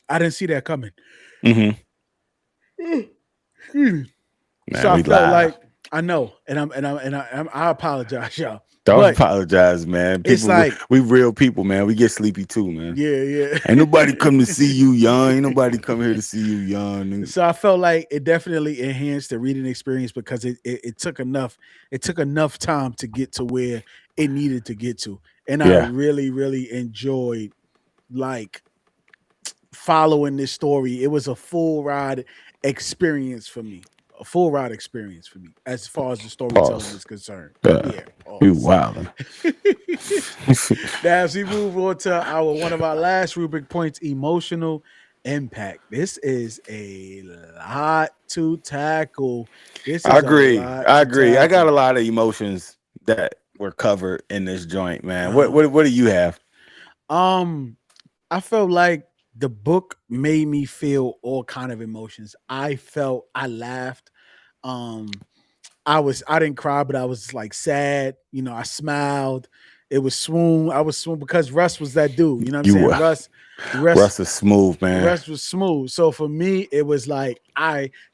I didn't see that coming. Hmm. So Man, I we felt live. like I know, I apologize, y'all. Don't But apologize, man. it's People, we, like, we real people, man. We get sleepy too, man. yeah, Ain't nobody come to see yeah. you young. Ain't nobody come here to see you young. So I felt like it definitely enhanced the reading experience because it took enough time to get to where it needed to get to. And I Yeah. really enjoyed like following this story. It was a full ride experience for me. A full ride experience for me as far as the storytelling Pause. is concerned. Yeah. Yeah, You pause. wildin'. Now, as we move on to our one of our last rubric points, emotional impact. This is a lot to tackle. This I is a agree. lot I to agree. I got a tackle. lot of emotions that were covered in this joint, man. What Uh-huh. what what do you have? Um, I felt like the book made me feel all kind of emotions. I laughed. Um, I didn't cry, but I was like sad. You know, I smiled. It was swoon. I was swoon because Russ was that dude. You know what I'm You saying? Russ Russ is smooth, the man. rest was smooth. So for me, it was like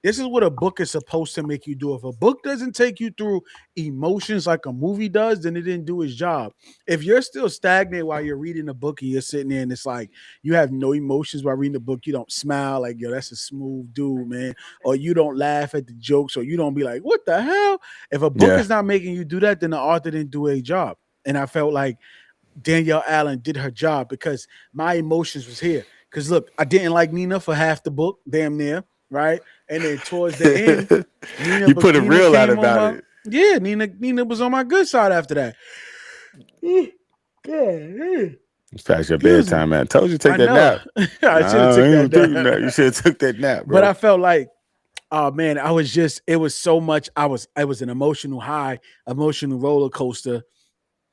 this is what a book is supposed to make you do. If a book doesn't take you through emotions like a movie does, then it didn't do its job. If you're still stagnant while you're reading a book and you're sitting there and it's like you have no emotions while reading the book, you don't smile like yo, that's a smooth dude, man, or you don't laugh at the jokes, or you don't be like, what the hell? If a book Yeah. is not making you do that, then the author didn't do a job. And I felt like Danielle Allen did her job because my emotions was here. Because look, I didn't like Nina for half the book, damn near, right? And then towards the end, You put it Nina real out came on about my it. Nina was on my good side after that. Yeah, It's past your excuse me. bedtime, man. Told you to take I that know. nap. I should have Nah, I took ain't that gonna take a nap. You down. should have took that nap, But bro. I felt like, oh man, it was so much. I was an emotional high, emotional roller coaster,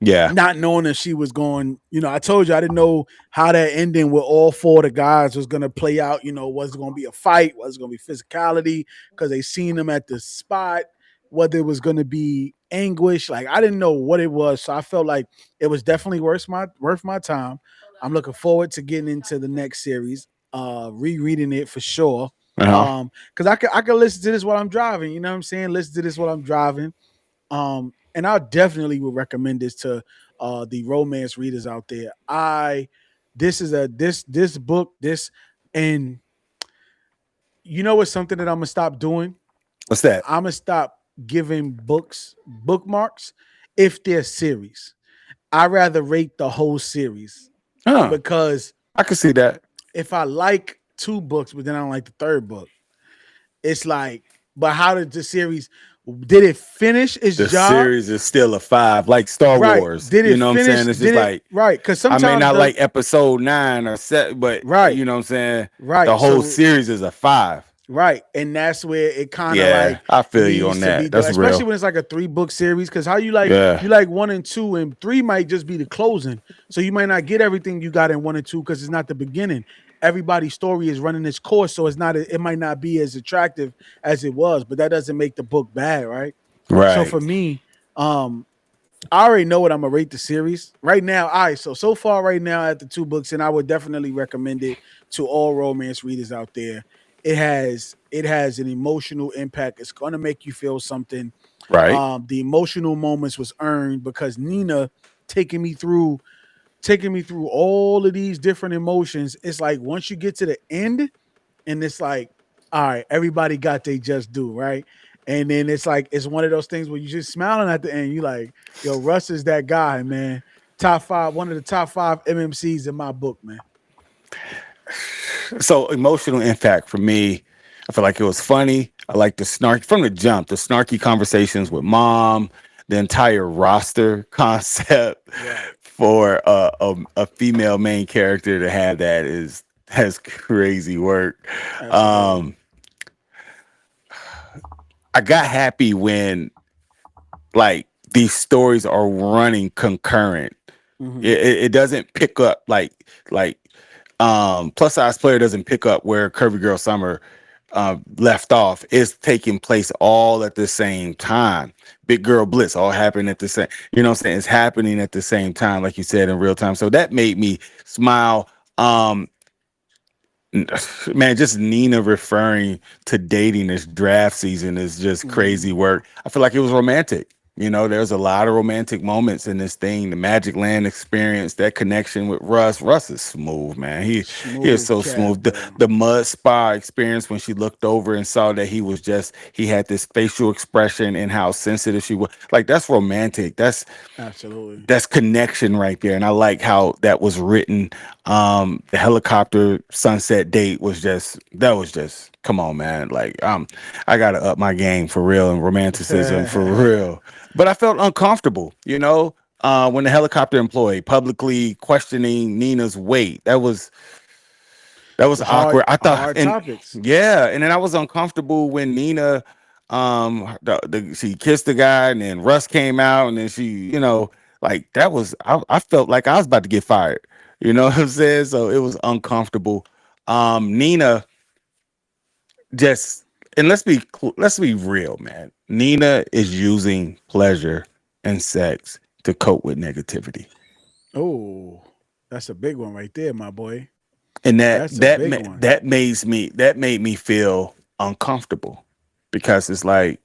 Yeah. not knowing that she was going, I told you I didn't know how that ending with all four of the guys was going to play out. Was it going to be a fight? Was it going to be physicality? Because they seen them at the spot, whether it was going to be anguish. Like I didn't know what it was. So I felt like it was definitely worth my time. I'm looking forward to getting into the next series, rereading it for sure. Uh-huh. Because I could listen to this while I'm driving. You know what I'm saying? Listen to this while I'm driving. And I definitely would recommend this to the romance readers out there. This is this book, and you know what's something that I'm gonna stop doing? What's that? I'm gonna stop giving books bookmarks if they're series. I rather rate the whole series Huh. because I can see that. if I like two books, but then I don't like the third book, it's like, but how did the series? Did it finish its The job? series is still a 5, like Star Right. Wars. Did You it know what I'm finish? saying? It's just Did it like right? Because I may sometimes not the like episode 9 or 7, but right, you know what I'm saying? The right. whole So series is a 5. right, and that's where it kind of Yeah, like I feel you needs on to be that. done, That's especially real. when it's like a 3 book series. Because how Yeah. you like 1 and 2, and 3 might just be the closing. So you might not get everything you got in 1 and 2 because it's not the beginning. Everybody's story is running its course, so it's not. It might not be as attractive as it was, but that doesn't make the book bad, right? So Right. for me, um, I already know what I'm gonna rate the series right now. All right, so far right now at the 2 books, and I would definitely recommend it to all romance readers out there. It has an emotional impact. It's gonna make you feel something. Right. The emotional moments was earned because Nina taking me through taking me through all of these different emotions. It's like once you get to the end, and it's like all right, everybody got they just do, right? And then it's like it's one of those things where you just smiling at the end. You like, yo, Russ is that guy, man. Top five, one of the top five MMCs in my book, man. So emotional impact for me, I feel like it was funny. I like the snark from the jump, the snarky conversations with mom, the entire roster concept Right. for a female main character to have that is that's crazy work. Absolutely. Um, I got happy when like these stories are running concurrent. Hmm. It doesn't pick up like plus size player doesn't pick up where Curvy Girl Summer left off. It's taking place all at the same time. Big Girl Blitz all happening at the same. You know what I'm saying? It's happening at the same time, like you said, in real time. So that made me smile. Man, just Nina referring to dating this draft season is just Hmm. crazy work. I feel like it was romantic. You know, there's a lot of romantic moments in this thing. The Magic Land experience, that connection with Russ. Russ is smooth, man. He is Smooth so cat, smooth. The bro. the mud spa experience when she looked over and saw that he had this facial expression and how sensitive she was. Like that's romantic. Absolutely. That's connection right there, and I like how that was written. The helicopter sunset date was just that was just come on, man. Like I gotta up my game for real and romanticism for real. But I felt uncomfortable, you know, when the helicopter employee publicly questioning Nina's weight. That was hard, awkward. I thought, hard and topics. yeah, and then I was uncomfortable when Nina, she kissed the guy, and then Russ came out, and then she, like that was, I felt like I was about to get fired. You know what I'm saying? So it was uncomfortable. Nina just, and let's be real, man. Nina is using pleasure and sex to cope with negativity. Oh, that's a big one right there, my boy. And That's a big one. that made me feel uncomfortable because it's like,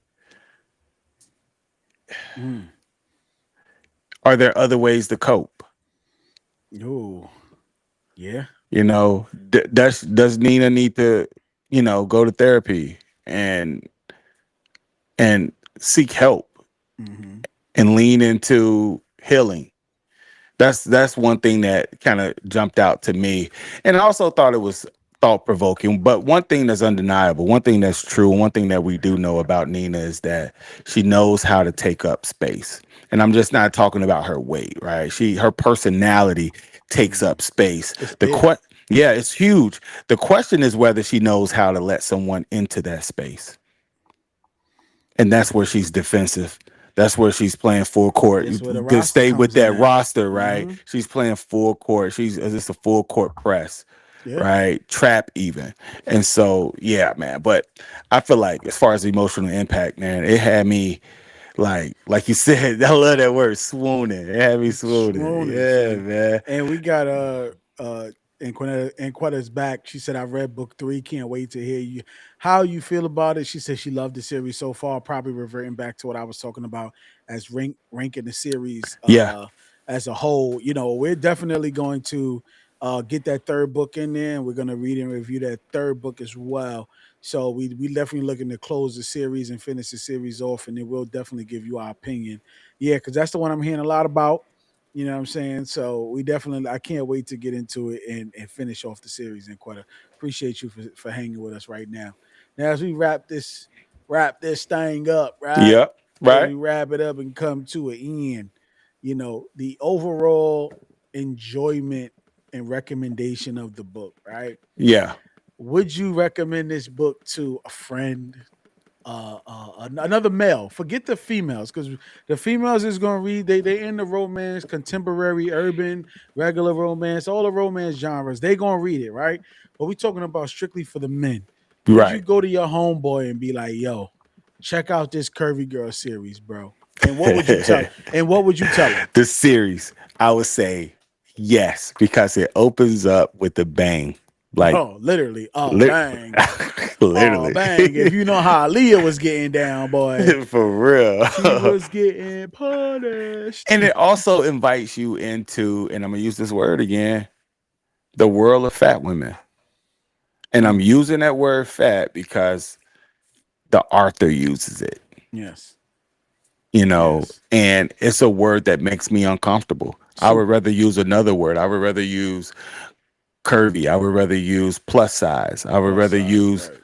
Mm. are there other ways to cope? Oh, yeah. Does Nina need to, go to therapy and and seek help Hmm. and lean into healing? That's one thing that kind of jumped out to me, and I also thought it was thought provoking. But one thing that's undeniable, one thing that's true, one thing that we do know about Nina is that she knows how to take up space. And I'm just not talking about her weight, right? Her personality takes Hmm. up space. It's big. Yeah, it's huge. The question is whether she knows how to let someone into that space, and that's where she's defensive. That's where she's playing full court. This where the To roster stay with comes in that at. roster, right? Hmm. She's playing full court. She's It's a full court press, Yeah. right? Trap even. And so, yeah, man. But I feel like as far as emotional impact, man, it had me like you said, I love that word, swooning. It had me swooning. Swooning, Yeah, son. man. And we got Inquetta's back. She said, I read book three. Can't wait to hear you how you feel about it. She said she loved the series so far, probably reverting back to what I was talking about as ranking the series Yeah. as a whole. You know, we're definitely going to get that third book in there, and we're gonna read and review that third book as well. So we definitely looking to close the series and finish the series off, and then we'll definitely give you our opinion. Yeah, because that's the one I'm hearing a lot about. You know what I'm saying? So we definitely, I can't wait to get into it and finish off the series. And quite appreciate you for hanging with us right now. Now as we wrap this thing up, right? Yep. As Right. we wrap it up and come to an end, you know, the overall enjoyment and recommendation of the book, right? Yeah. Would you recommend this book to a friend, another male? Forget the females, because the females is gonna read. They in the romance, contemporary, urban, regular romance, all the romance genres. They gonna read it, right? But we talking about strictly for the men. Would you Right. go to your homeboy and be like, "Yo, check out this Curvy Girl series, bro"? And what would you tell? And what would you tell him? The series, I would say yes, because it opens up with a bang. Like Oh, literally, oh lit- bang, oh literally. bang. If you know how Aaliyah was getting down, boy, For real. she was getting punished. And it also invites you into, and I'm gonna use this word again, the world of fat women. And I'm Mm. using that word fat because the author uses it, Yes. Yes. and it's a word that makes me uncomfortable. I would Super. rather use another word. I would rather use curvy. I would rather use plus size. I would Plus rather size. use, Right.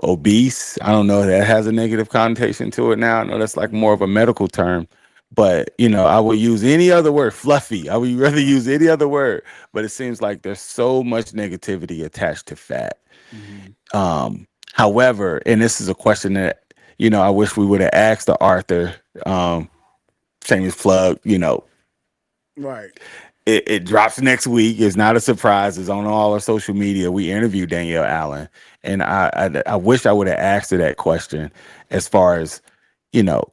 obese. I don't know if that has a negative connotation to it now. I know that's like more of Mm-hmm. a medical term, but I would use any other word, fluffy. I would rather use Fluffy. any other word, but it seems like there's so much negativity attached to fat. Mm-hmm. However, and this is a question that, I wish we would have asked the author, shameless plug, Right. it drops next week. It's not a surprise. It's on all our social media. We interviewed Danielle Allen, and I wish I would have asked her that question. As far as you know,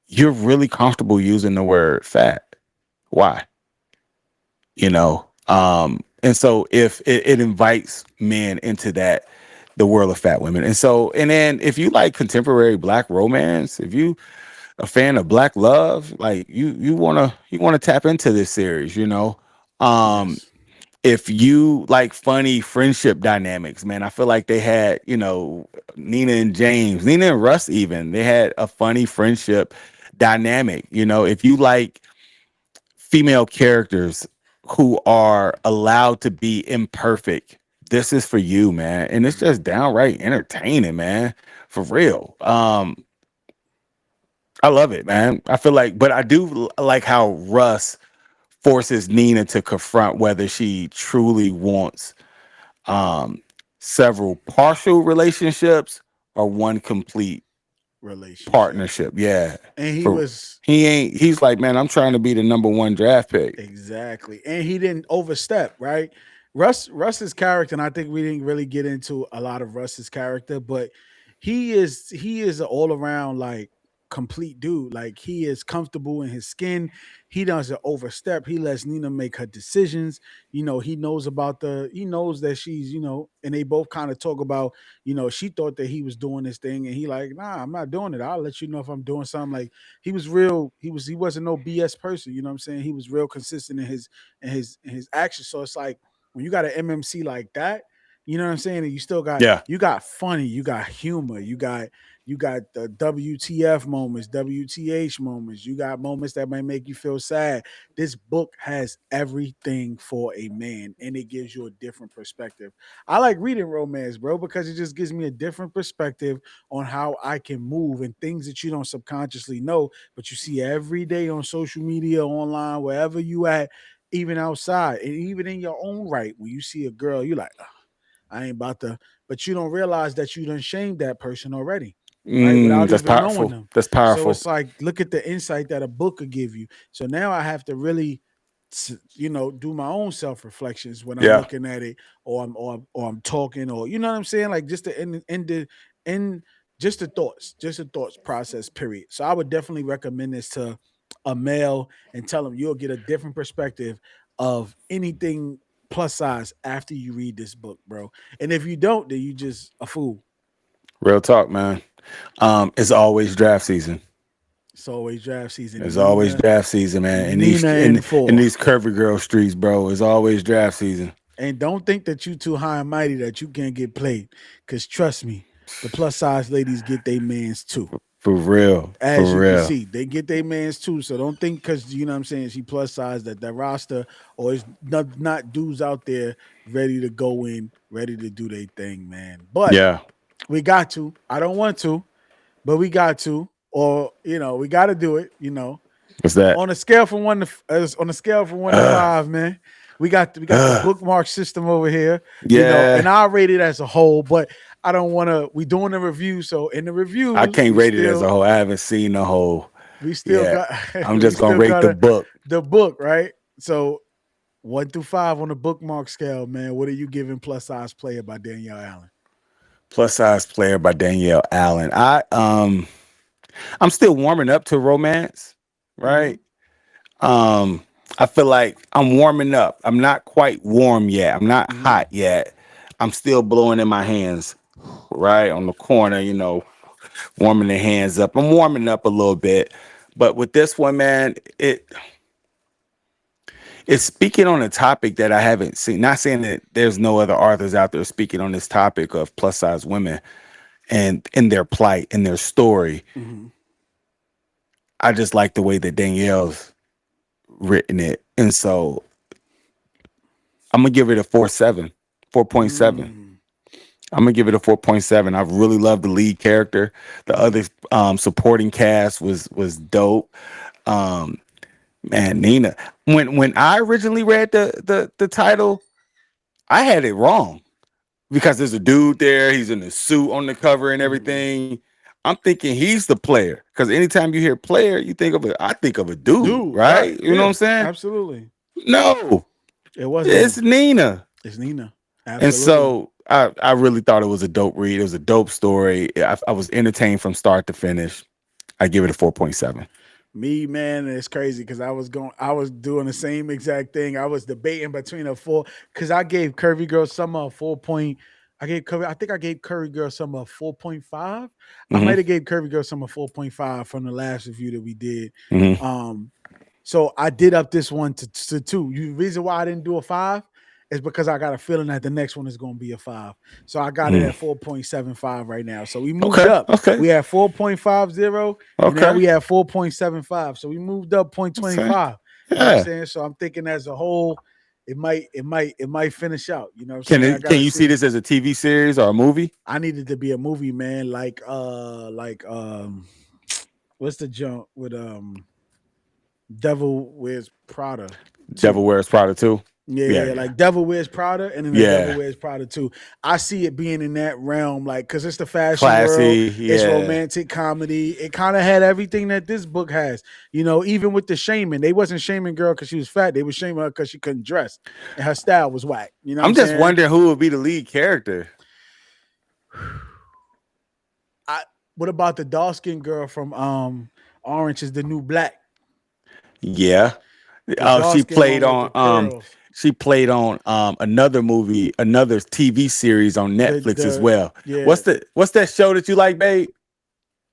you're really comfortable using the word fat. Why? And so if it invites men into the world of fat women, and then if you like contemporary black romance, if you a fan of black love, like you wanna tap into this series. Um, Yes. if you like funny friendship dynamics, man, I feel like they had, Nina and Russ, even they had a funny friendship dynamic. If you like female characters who are allowed to be imperfect, this is for you, man. And it's just Mm-hmm. downright entertaining, man. For real. I love it, man. I feel like, but I do like how Russ forces Nina to confront whether she truly wants um several partial relationships or one complete Relationship. partnership. Yeah. And he For was he's like, man, I'm trying to be the number one draft pick. exactly, and he didn't overstep. Right. Russ's character, and I think we didn't really get into a lot of Russ's character, but he is an all around like complete dude. Like he is comfortable in his skin. He doesn't overstep. He lets Nina make her decisions. He knows that she's, and they both kind of talk about, she thought that he was doing this thing, and he like, nah, I'm not doing it. I'll let you know if I'm doing something. Like he was real. He wasn't no BS person. You know what I'm saying? He was real consistent in his actions. So it's like when you got an MMC like that, you know what I'm saying? And Yeah. you got funny, you got humor, you got the WTF moments, WTH moments. You got moments that might make you feel sad. This book has everything for a man, and it gives you a different perspective. I like reading romance, bro, because it just gives me a different perspective on how I can move and things that you don't subconsciously know, but you see every day on social media, online, wherever you at, even outside, and even in your own right. When you see a girl, you like, "Ugh, I ain't about to," but you don't realize that you done shamed that person already, right? Without That's even knowing powerful. them. That's So powerful. it's like, look at the insight that a book could give you. So now I have to really, do my own self reflections when I'm Yeah. looking at it, or I'm talking, or you know what I'm saying, like just the in just the thoughts process. Period. So I would definitely recommend this to a male and tell him you'll get a different perspective of anything plus size after you read this book, bro. And if you don't, then you just a fool. Real talk, man. It's always draft season. It's always draft It's season. always Nina, draft season, man. In these Nina, and in four. these curvy girl streets, bro. It's always draft season. And don't think that you too high and mighty that you can't get played. Cause trust me, the plus size ladies get their mans too. For real. As For you can real. see, they get their mans too. So don't think because you know what I'm saying she plus size that roster or is not dudes out there ready to go in, ready to do their thing, man. But Yeah. we got to. I don't want to, but we got to, or we got to do it. What's that? On a scale from on a scale from 1 to 5, Uh, man. We got the uh, bookmark system over here, and yeah. I rate it as a whole, but I don't want to. We doing a review, so in the I reviews, can't rate it as a whole. I haven't seen the whole we still yet. got I'm we just gonna still rate got the book. the book, right? So 1 through 5 on the bookmark scale, man. What are you giving Plus Size Player by Danielle Allen? Plus size player by Danielle Allen. I'm still warming up to romance, Mm-hmm. right? Um, I feel like I'm warming up. I'm not quite warm yet. I'm not Mm-hmm. hot yet. I'm still blowing in my hands, right on the corner, warming the hands up. I'm warming up a little bit, but with this one, man, It's speaking on a topic that I haven't seen. Not saying that there's no other authors out there speaking on this topic of plus size women and in their plight and their story. Mhm. I just like the way that Danielle's written it. And so I'm gonna give it a 4.7, 4.7. Mm. I'm gonna give it a 4.7. I really love the lead character. The other supporting cast was dope. Um, man, Nina. When I originally read the title, I had it wrong because there's a dude there. He's in a suit on the cover and Mhm. everything. I'm thinking he's the player because anytime you hear player, I think of a dude, Dude, right? right? You know what Yeah, I'm saying? absolutely. No, It was it's him. Nina. It's Nina. And Absolutely. so I really thought it was a dope read. It was a dope story. I was entertained from start to finish. I give it a 4.7. Me, man, it's crazy because I was doing the same exact thing. I was debating between a four because I gave Curvy Girl Summer a 4 point. I think I gave Curvy Girl Summer a 4.5. I Hmm. might have gave Curvy Girl Summer 4.5 from the last review that we did. Hmm. Um, so I did up this one to two. The reason why I didn't do a five is because I got a feeling that the next one is going to be a five. So I got it Hmm. at 4.75 right now. So we moved Okay. up. Okay. We had 4.50 and now Okay. we have 4.75. So we moved up point twenty Okay. five. You know what I'm Yeah. saying? So I'm thinking as a whole, it might finish out. You know what I'm saying? I Can gotta you see see. this as a TV series or a movie? I needed to be a movie, man, what's the jump with Devil Wears Prada 2. Devil Wears Prada too. Yeah. Yeah, Yeah. like Devil Wears Prada and then the Devil Yeah. Wears Prada 2. I see it being in that realm, like, because it's the fashion world, Classy. it's Yeah. romantic comedy. It kind of had everything that this book has. Even with the shaming, they wasn't shaming girl because she was fat. They was shaming her because she couldn't dress and her style was whack. You know what I'm I'm just saying? wondering who would be the lead character. I, what about the dark skinned girl from Orange is the New Black? Yeah. The dark She skinned played one with the on curls. another movie, another TV series on Netflix as The well. yeah. What's that show that you like, babe?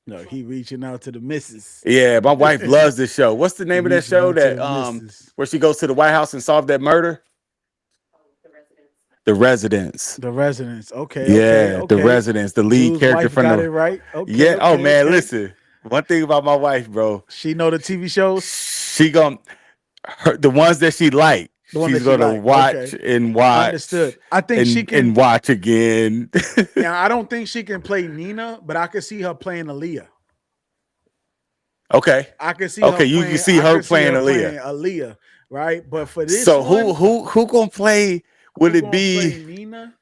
No, he reaching out to the missus. Yeah, my wife loves this show. What's the He name of that reaching show out to that the missus. where she goes to the White House and solve that murder? The Residence. The residents. Okay, okay, Yeah, the okay. Residence, the lead Jules' character wife from got the it right. Okay, yeah. Oh okay, man, okay. listen. One thing about my wife, bro, She know the TV shows. she gonna the ones that she like, The one she's that she gonna like. watch Okay, and watch understood. I think she can. and watch again. Now I don't think she can play Nina, but I could see her playing Aaliyah. Okay, I could see her okay, you can playing. see I her could see playing her Aaliyah. playing Aaliyah, right? But for this So one, who gonna play? Would who it gonna play be? Nina?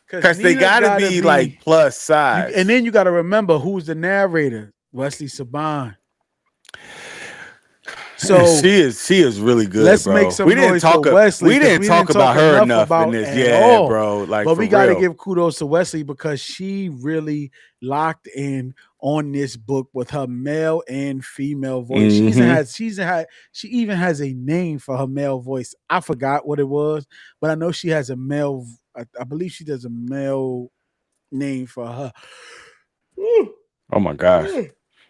Because Because they Nina gotta gotta be like be plus you, and size. then you gotta remember who's the narrator, Wesley Saban. And So she is really good, let's make bro. some noise for Wesley We because didn't we talk didn't about talk her enough enough in about this. at Yeah, all. bro. Like But for we got to real. give kudos to Wesley because she really locked in on this book with her male and female voice. Hmm. She even has a name for her male voice. I forgot what it was, but I know she has a male. I believe she does a male name for her. Oh my gosh.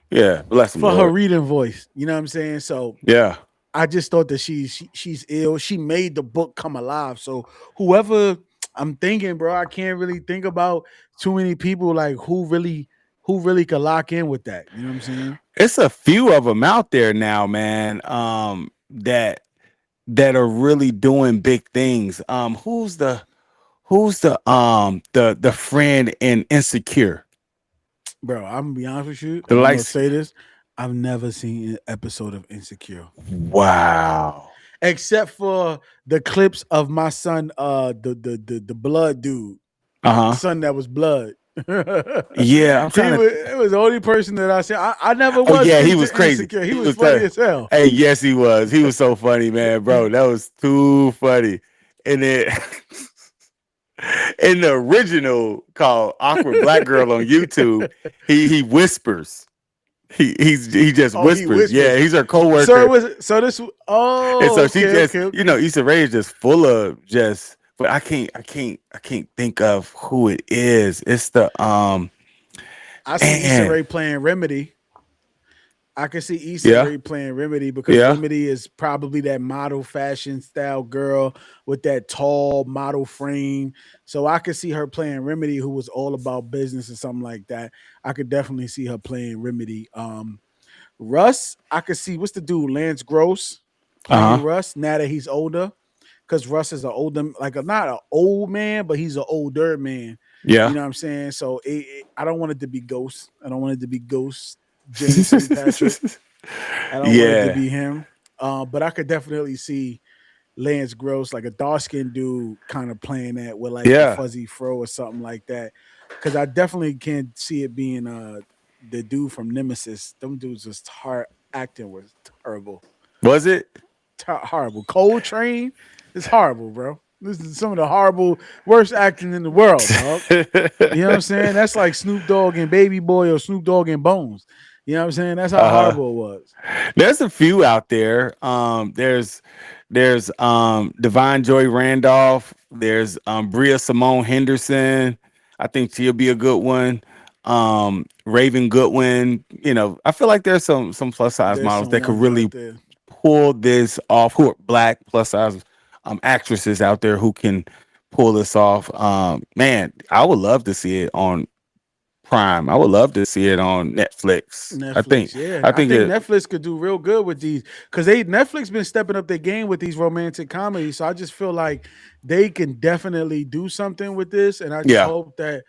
Yeah, bless him, For her Lord. reading voice. You know what I'm saying? So Yeah. I just thought that she's ill. She made the book come alive. So whoever I'm thinking, bro, I can't really think about too many people like who really could lock in with that. You know what I'm saying? It's a few of them out there now, man. That are really doing big things. Who's the friend in Insecure? Bro, I'm gonna be honest with you, The and I'm gonna likes. say this. I've never seen an episode of Insecure. Wow. Except for the clips of my son, the blood dude, Uh the huh. son that was blood. Yeah, I'm He trying to. was it was the only person that I said I never Oh was yeah, he was into crazy. Insecure. He He was was funny there. as hell. Hey, yes, he was. He was so funny, man, bro. That was too funny. And then in the original called "Awkward Black Girl" on YouTube, he whispers. He just Oh, he whispers. Yeah, whispers. he's her So it coworker, was so this and oh so she okay, just okay, you know okay. Issa Rae is just full of just. But I can't think of who it is. It's the I see Issa man. Rae playing Remedy. I can see Issa Yeah, Rae playing Remedy because yeah, Remedy is probably that model fashion style girl with that tall model frame. So I could see her playing Remedy, who was all about business or something like that. I could definitely see her playing Remedy. Russ, I could see what's the dude, Lance Gross uh playing huh, Russ now that he's older. Because Russ is an older, like a not an old man, but he's an older man. You yeah. know what I'm saying? So I don't want it to be Ghost. I don't want it to be Ghost James St. Patrick. I don't want it to Yeah, be him. But I could definitely see Lance Gross, like a dark skinned dude, kind of playing that with like the yeah. fuzzy fro or something like that. Because I definitely can see it being the dude from Nemesis. Them dudes was hard acting was terrible, Was it? horrible. Cold Train is horrible, bro. This is some of the horrible, worst acting in the world, dog. You know what I'm saying? That's like Snoop Dogg and Baby Boy or Snoop Dogg and Bones. You know what I'm saying? That's how uh horrible it was. There's a few out there. There's Divine Joy Randolph. There's Bria Simone Henderson. I think she'll be a good one. Raven Goodwin. You know, I feel like there's some plus size There's models some that could ones out really there. pull this off. Who are black plus size actresses out there who can pull this off. Man, I would love to see it on Prime. I would love to see it on Netflix. Netflix, yeah. I I think think it. Netflix could do real good with these because they Netflix been stepping up their game with these romantic comedies. So I just feel like they can definitely do something with this. And I just Yeah, hope that,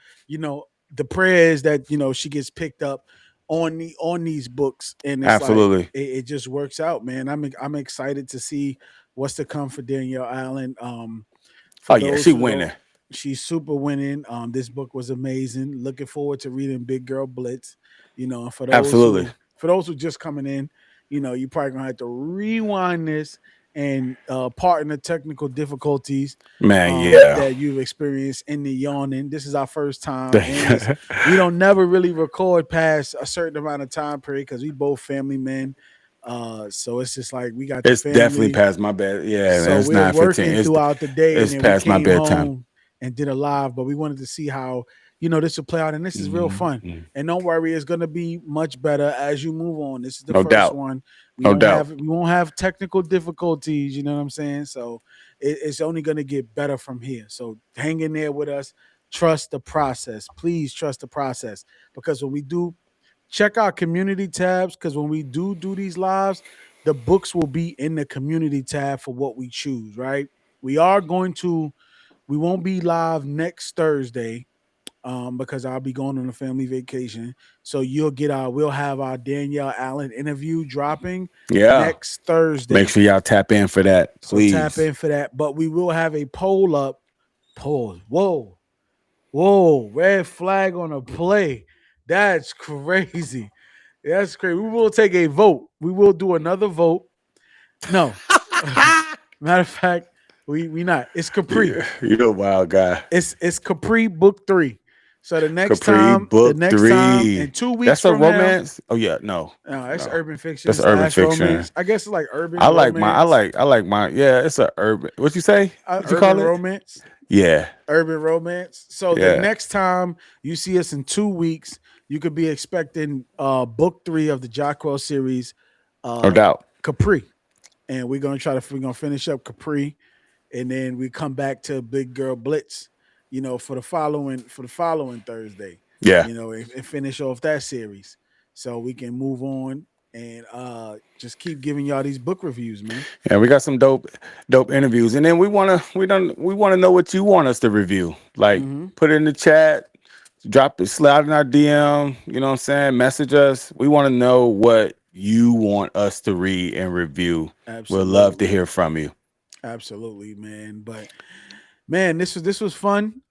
the prayer is that, she gets picked up on these books and it's like absolutely. it just works out, man. I'm excited to see what's to come for Danielle Allen. Oh For yeah, those she who don't, winning. she's super winning. This book was amazing. Looking forward to reading Big Girl Blitz. And Absolutely, for those who just coming in, you probably gonna have to rewind this and pardon the technical difficulties man. Yeah. that you've experienced in the yawning. This is our first time, and it's we don't never really record past a certain amount of time period because we both family men. So it's just like we got the It's definitely family, past my bed. Yeah, man, so it's we're 9:15. working throughout the day, and It's then we past my came bedtime. home and did a live. But we wanted to see how this will play out, and this is real fun. Mhm. And don't worry, it's going to be much better as you move on. This is the No first doubt. one. No doubt. We won't have technical difficulties. You know what I'm saying? So it's only going to get better from here. So hang in there with us. Trust the process. Please trust the process because when we do check our community tabs because when we do these lives, the books will be in the community tab for what we choose, right? We are going to we won't be live next Thursday because I'll be going on a family vacation. So we'll have our Danielle Allen interview dropping Yeah. next Make Thursday. sure y'all tap in for that, So tap please. in for that. But we will have a poll up. Pause. Whoa, red flag on a play. That's crazy. That's crazy. We will take a vote. We will do another vote. No. Matter of fact, we not. It's Capri. You're a wild guy. It's Capri book 3. So Capri the Book next time in 3. 2 weeks That's a from now, romance. Oh yeah, no, no, that's no. urban fiction That's urban slash fiction. romance. I guess it's like urban I like my. romance. I like my. Yeah, it's a urban. What you say? What you Urban call it? romance. Yeah, Urban romance. So the yeah. next time you see us in 2 weeks, you could be expecting book 3 of the Jockwell series, No uh doubt. Capri. And we're gonna finish up Capri, and then we come back to Big Girl Blitz, for the following Thursday, Yeah. and finish off that series, so we can move on and just keep giving y'all these book reviews, man. Yeah, we got some dope interviews, and then we wanna know what you want us to review. Like, Hmm. put it in the chat, drop it, slide in our DM. You know what I'm saying? Message us. We want to know what you want us to read and review. We'd love to Absolutely, hear from you. absolutely, man. But man, this was fun.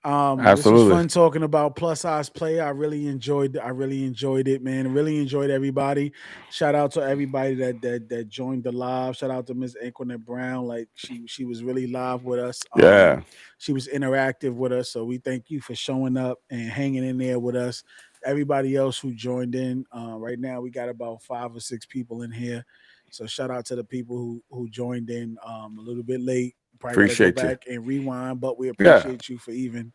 This was Absolutely. fun talking about plus size play. I really enjoyed it, man. Really enjoyed everybody. Shout out to everybody that joined the live. Shout out to Miss Antoinette Brown. Like she was really live with us. Yeah. She was interactive with us. So we thank you for showing up and hanging in there with us. Everybody else who joined in. Right now we got about 5 or 6 people in here. So shout out to the people who joined in a little bit late. Probably got to go Appreciate you. back and rewind, but we Yeah. appreciate you for even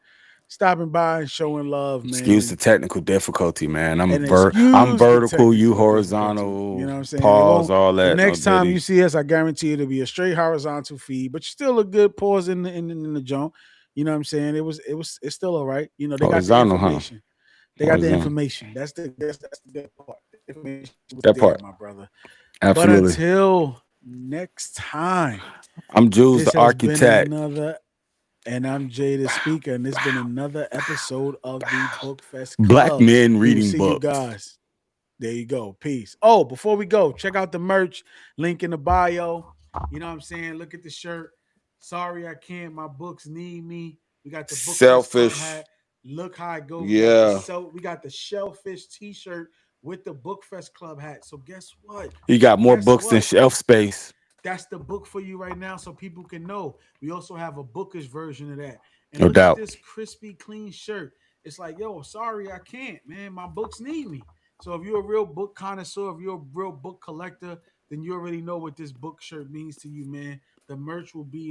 stopping by and showing love, man, Excuse the technical difficulty, man. and I'm excuse the vertical, you technical difficulty. You horizontal. know what I'm saying? It Pause, won't. all The that. No next time you diddy. see us, I guarantee it'll be a straight horizontal feed, but still a good pause in the joint. You know what I'm saying? It's still all right. You know, they got the Horizontal, huh? information. They got the Horizontal. information. That's the good part. The information was That there, part. my brother. But Absolutely. until next time, I'm Jules, this the has been architect. another, and I'm Jay the speaker, and this has been another episode of the Book Fest Black Club. men We will reading see you books. guys. There you go. Peace. Oh, before we go, check out the merch. Link in the bio. You know what I'm saying? Look at the shirt. Sorry I can't. My books need me. We got the Book Fest Club Selfish. hat. Look how it go. Yeah. We got the shellfish t-shirt with the Book Fest Club hat. So guess what? He got more Guess books than what? shelf space. That's the book for you right now so people can know. We also have a bookish version of that. And No look at doubt. this crispy, clean shirt. It's like, yo, sorry, I can't, man. My books need me. So if you're a real book connoisseur, if you're a real book collector, then you already know what this book shirt means to you, man. The merch will be